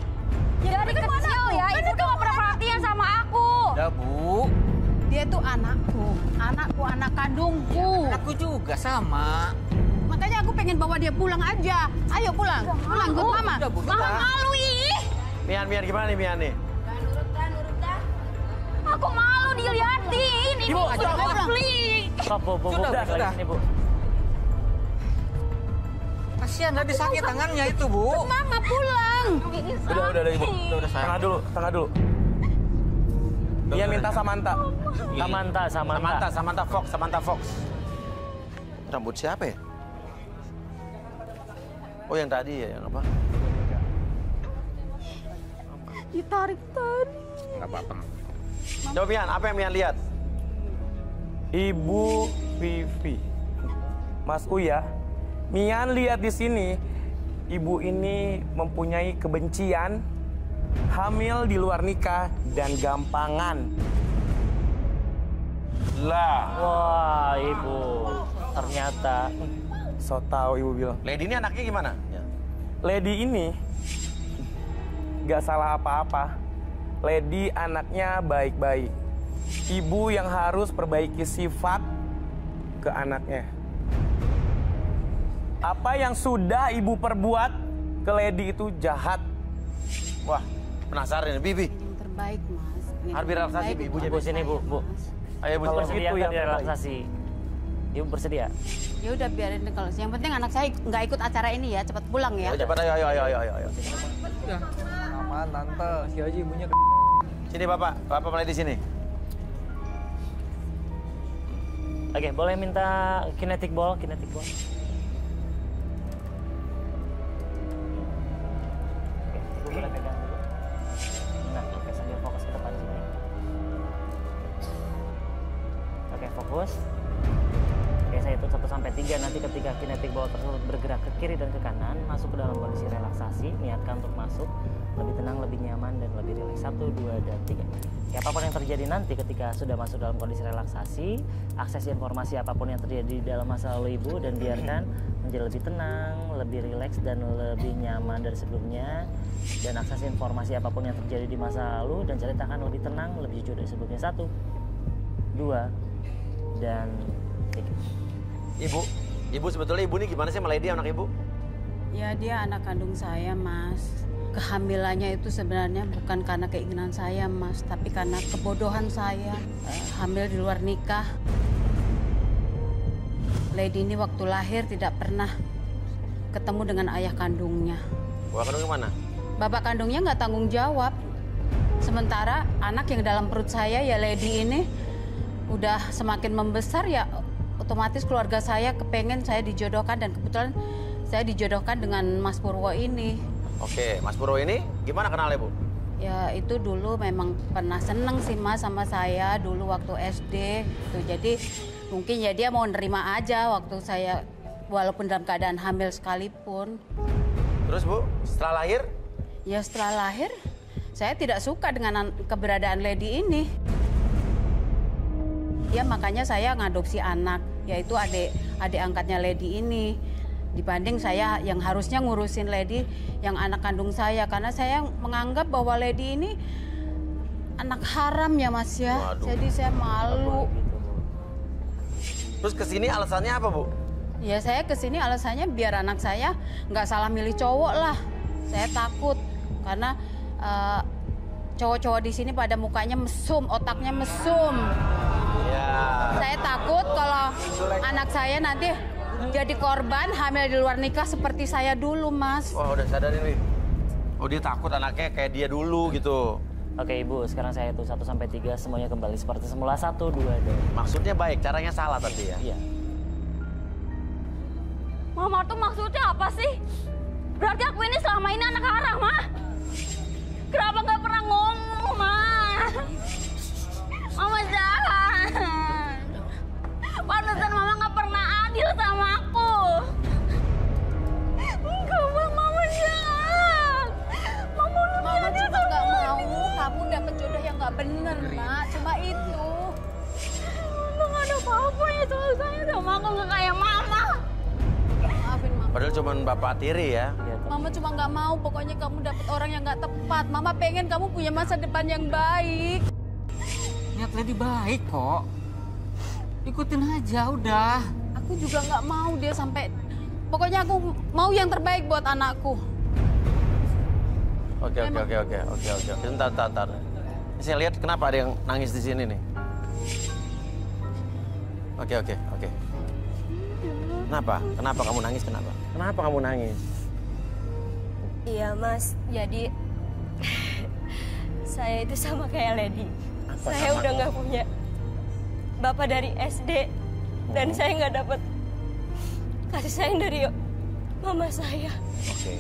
Ya, dari kecil ya, ibu tuh nggak pernah perhatian sama aku. Udah, Bu. Dia tuh anakku, anak kandungku. Aku juga sama. Makanya aku pengen bawa dia pulang aja. Ayo pulang, pulang ikut Mama. Mama malu ih. Mian gimana nih Mian nih? Nurut dah. Aku malu diliatin. Ini sudah konflik. Bu, udah sini, Bu. Kasihan tadi sakit tangannya itu, Bu. Mama pulang. Udah Ibu. Udah sayang. Tengah dulu. Dia minta Samantha. Samantha Fox. Rambut siapa ya? Oh yang tadi ya, yang apa? Ditarik tadi. Enggak apa-apa. Coba Mian, apa yang Mian lihat? Ibu Vivi. Mas Uya, Mian lihat di sini ibu ini mempunyai kebencian, hamil di luar nikah dan gampangan. Lah. Wah, Ibu. Ternyata. So tahu ibu bilang. Lady ini anaknya gimana? Ya. Lady ini gak salah apa-apa. Lady anaknya baik-baik. Ibu yang harus perbaiki sifat ke anaknya. Apa yang sudah ibu perbuat ke Lady itu jahat. Wah, penasaran nih, Bibi. Yang terbaik, Mas. Harus relaksasi, ibunya. Bu, sini, Bu. Ayo, Bu. Kalau Seperti bersedia itu kan yang direlaksasi. Ibu bersedia? Ya udah biarin kalau yang penting anak saya nggak ikut acara ini ya, cepat pulang ya. Cepat, ayo. Aman, tante. Masih aja ibunya. Sini, Bapak mulai di sini. Oke, boleh minta kinetic ball. Oke, boleh pegang dulu. Nah, oke, sambil fokus ke depan sini. Oke, fokus. Oke, saya hitung 1 sampai 3. Nanti ketika kinetic ball tersebut bergerak ke kiri dan ke kanan, masuk ke dalam kondisi relaksasi, niatkan untuk masuk lebih tenang, lebih nyaman, dan lebih rileks. 1, 2, dan 3. Ya, apapun yang terjadi nanti ketika sudah masuk dalam kondisi relaksasi, akses informasi apapun yang terjadi di dalam masa lalu ibu, dan biarkan menjadi lebih tenang, lebih rileks, dan lebih nyaman dari sebelumnya. Dan akses informasi apapun yang terjadi di masa lalu, dan ceritakan lebih tenang, lebih jujur dari sebelumnya. 1, 2, dan 3. Ibu sebetulnya ibu ini gimana sih sama Lady, anak ibu? Ya dia anak kandung saya, Mas. Kehamilannya itu sebenarnya bukan karena keinginan saya, Mas, tapi karena kebodohan saya. Hamil di luar nikah. Lady ini waktu lahir tidak pernah ketemu dengan ayah kandungnya. Bapak kandungnya mana? Bapak kandungnya nggak tanggung jawab. Sementara anak yang dalam perut saya, ya Lady ini, udah semakin membesar, ya otomatis keluarga saya kepengen saya dijodohkan, dan kebetulan saya dijodohkan dengan Mas Purwo ini. Oke, Mas Purwo ini gimana kenalnya, Bu? Ya itu dulu memang pernah seneng sih, Mas, sama saya dulu waktu SD. Gitu. Jadi mungkin ya dia mau nerima aja waktu saya, walaupun dalam keadaan hamil sekalipun. Terus, Bu, setelah lahir? Ya setelah lahir, saya tidak suka dengan keberadaan Lady ini. Ya makanya saya ngadopsi anak, yaitu adik angkatnya Lady ini. Dibanding saya yang harusnya ngurusin Lady yang anak kandung saya. Karena saya menganggap bahwa Lady ini anak haram ya, Mas ya. Waduh. Jadi saya malu. Terus kesini alasannya apa, Bu? Ya saya kesini alasannya biar anak saya nggak salah milih cowok lah. Saya takut karena cowok-cowok di sini pada mukanya mesum, otaknya mesum. Ya. Saya takut kalau anak saya nanti jadi korban hamil di luar nikah seperti saya dulu, Mas. Wah, udah sadar ini. Oh, dia takut anaknya kayak dia dulu gitu. Oke, Ibu, sekarang saya hitung 1 sampai 3, semuanya kembali seperti semula. 1, 2, dan... Maksudnya baik, caranya salah tadi ya? Iya. Mama tuh maksudnya apa sih? Berarti aku ini selama ini anak haram, Ma. Kenapa nggak pernah ngomong, Ma? Mama jahat. Pantesan Mama nggak pernah adil sama aku. Enggak, Mama jahat. Mama cuma nggak mau kamu dapet jodoh yang nggak bener, Mak. Cuma itu. Mama nggak ada apa-apa ya soal saya sama aku, nggak kayak Mama. Maafin Mama. Padahal cuma Bapak tiri ya. Mama cuma nggak mau, pokoknya kamu dapet orang yang nggak tepat. Mama pengen kamu punya masa depan yang baik. Niat Lady baik kok. Ikutin aja udah. Aku juga nggak mau dia sampai. Pokoknya aku mau yang terbaik buat anakku. Oke. Bentar. Saya lihat kenapa ada yang nangis di sini nih. Oke. Kenapa kamu nangis? Kenapa kamu nangis? Iya, Mas. Jadi saya itu sama kayak Lady. Saya udah nggak punya bapak dari SD, dan saya nggak dapat kasih sayang dari mama saya. Oke.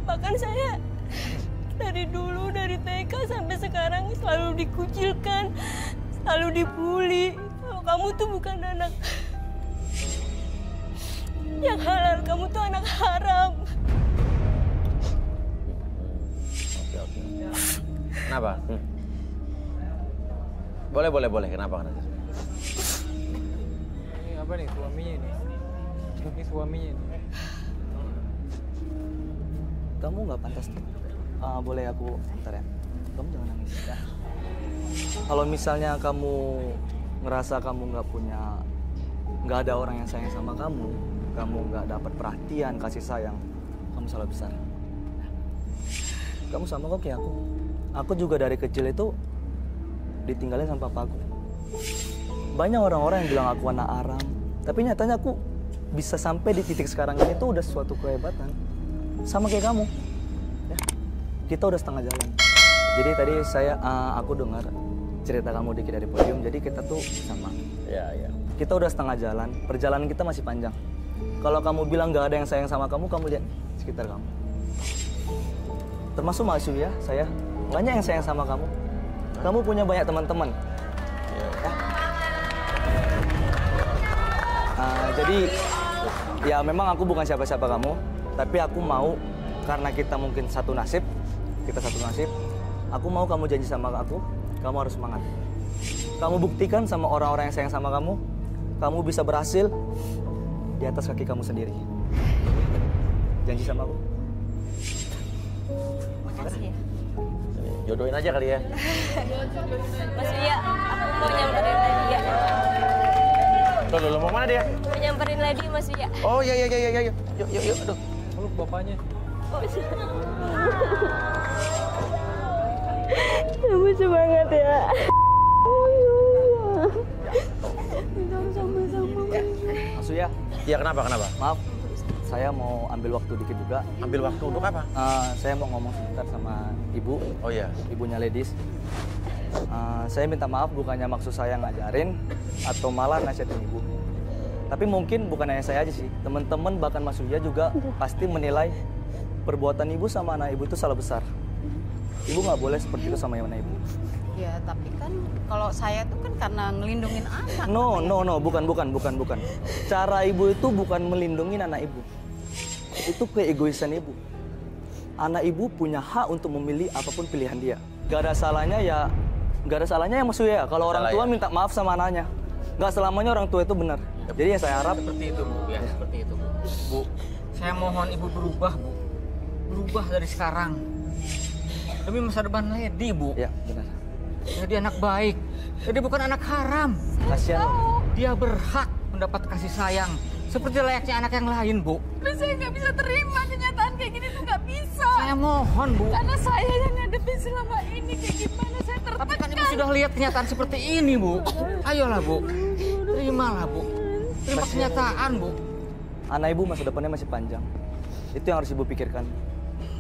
Bahkan saya dari dulu, dari TK sampai sekarang selalu dikucilkan, selalu dibully. Kalau kamu tuh bukan anak yang halal, kamu tuh anak haram. Oke. Kenapa? Boleh. Kenapa? Ini apa nih suaminya ini? Ini suaminya ini. kamu nggak pantas. Boleh aku bentar ya? Kamu jangan nangis ya. Kalau misalnya kamu ngerasa kamu nggak ada orang yang sayang sama kamu nggak dapat perhatian, kasih sayang, kamu salah besar. Kamu sama kok kayak aku. Aku juga dari kecil itu ditinggalin sama papaku. Banyak orang-orang yang bilang aku anak aram, tapi nyatanya aku bisa sampai di titik sekarang ini tuh udah suatu kehebatan. Sama kayak kamu. Ya. Kita udah setengah jalan. Jadi tadi aku dengar cerita kamu dikit dari podium, jadi kita tuh sama. Ya. Kita udah setengah jalan, perjalanan kita masih panjang. Kalau kamu bilang nggak ada yang sayang sama kamu lihat sekitar kamu. Termasuk Mas Yuya, saya. Banyak yang sayang sama kamu. Kamu punya banyak teman-teman. Ya. Jadi, ya memang aku bukan siapa-siapa kamu, tapi aku mau, karena kita mungkin satu nasib, aku mau kamu janji sama aku, kamu harus semangat. Kamu buktikan sama orang-orang yang sayang sama kamu bisa berhasil di atas kaki kamu sendiri. Janji sama aku. Makasih ya. Jodohin aja kali ya. Mas Yuya, aku mau nyamperin Lady ya. Lo mau mana dia? Mau nyamperin Lady, Mas Yuya. Oh iya. Yuk. Aduh. Peluk bapaknya. Oh, kamu semangat ya. Mas Yuya. Iya, kenapa? Maaf, saya mau ambil waktu dikit juga. Ambil waktu untuk apa? Saya mau ngomong sebentar sama ibu. Oh iya. Ibunya Ladies. Saya minta maaf, bukannya maksud saya ngajarin atau malah nasihatin ibu. Tapi mungkin bukan hanya saya aja sih. Teman-teman bahkan Mas Yuya juga pasti menilai perbuatan ibu sama anak ibu itu salah besar. Ibu nggak boleh seperti itu sama anak ibu. Ya, tapi kan kalau saya tuh kan karena ngelindungin anak. No, bukan. Cara ibu itu bukan melindungi anak ibu. Itu keegoisan ibu. Anak ibu punya hak untuk memilih apapun pilihan dia. Gak ada salahnya ya Mas Yuya. Kalau orang tua minta maaf sama anaknya. Gak selamanya orang tua itu benar. Jadi yang saya harap seperti itu, Bu. Ya, seperti itu, Bu. Bu, saya mohon Ibu berubah, Bu. Berubah dari sekarang. Demi masa depan Lady, Bu. Ya, benar. Jadi anak baik. Jadi bukan anak haram. Kasihan. Dia berhak mendapat kasih sayang seperti layaknya anak yang lain, Bu. Tapi saya nggak bisa terima kenyataan kayak gini tuh nggak bisa. Saya mohon, Bu. Karena saya yang ngadepin selama ini kayak gimana saya tertekan. Tapi kan Ibu sudah lihat kenyataan seperti ini, Bu. Ayolah, Bu. Terimalah, Bu. Terima kenyataan, Bu. Anak ibu masa depannya masih panjang. Itu yang harus ibu pikirkan.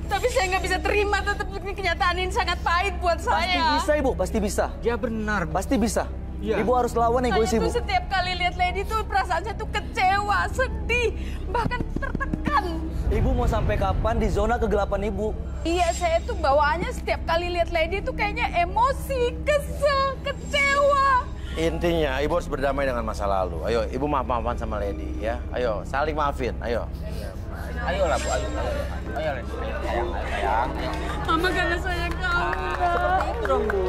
Tapi saya nggak bisa terima, tetap kenyataan ini sangat pahit buat saya. Pasti bisa, Ibu. Pasti bisa. Dia benar. Pasti bisa. Ya. Ibu harus lawan egois Saya ibu. tuh setiap kali lihat Lady tuh perasaan saya tuh kecewa, sedih, bahkan tertekan. Ibu mau sampai kapan di zona kegelapan ibu? Iya, saya tuh bawaannya setiap kali lihat Lady tuh kayaknya emosi, kesel, kecewa. Intinya, ibu harus berdamai dengan masa lalu. Ayo, ibu maaf-maafan sama Lady ya. Ayo, saling maafin. Ayo. Ayolah, Bu. Ayo, Lady. Sayang. Mama karena sayang kamu. Seperti itu dong, Bu.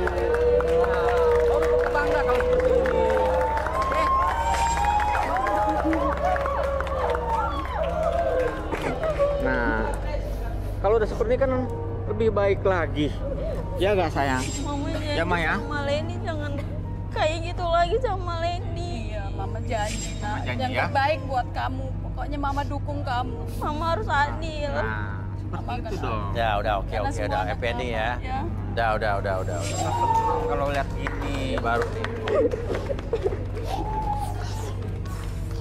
Baru bangga kalau seperti ini. Nah, kalau udah seperti ini kan lebih baik lagi. Ya nggak, sayang? Mama Ya, Ma, ya? sama Leni jangan kayak gitu lagi sama Leni. Iya, Mama janji, Nak. janji, Yang ya? terbaik buat kamu. Pokoknya Mama dukung kamu. Mama harus adil. Nah, seperti itu dong. Ya, udah oke, Karena udah semua happy ending anak ya. Mama, Udah. Kalau lihat gini baru nih.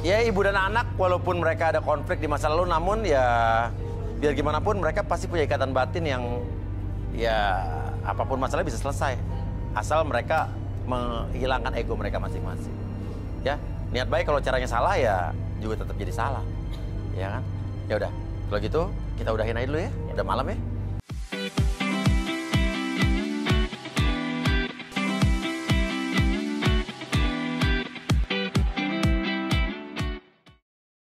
Ya, ibu dan anak walaupun mereka ada konflik di masa lalu, namun ya biar gimana pun mereka pasti punya ikatan batin yang ya apapun masalah bisa selesai. Asal mereka menghilangkan ego mereka masing-masing. Ya, niat baik kalau caranya salah ya juga tetap jadi salah. Ya kan? Ya udah, kalau gitu kita udahin aja dulu ya. Udah malam ya.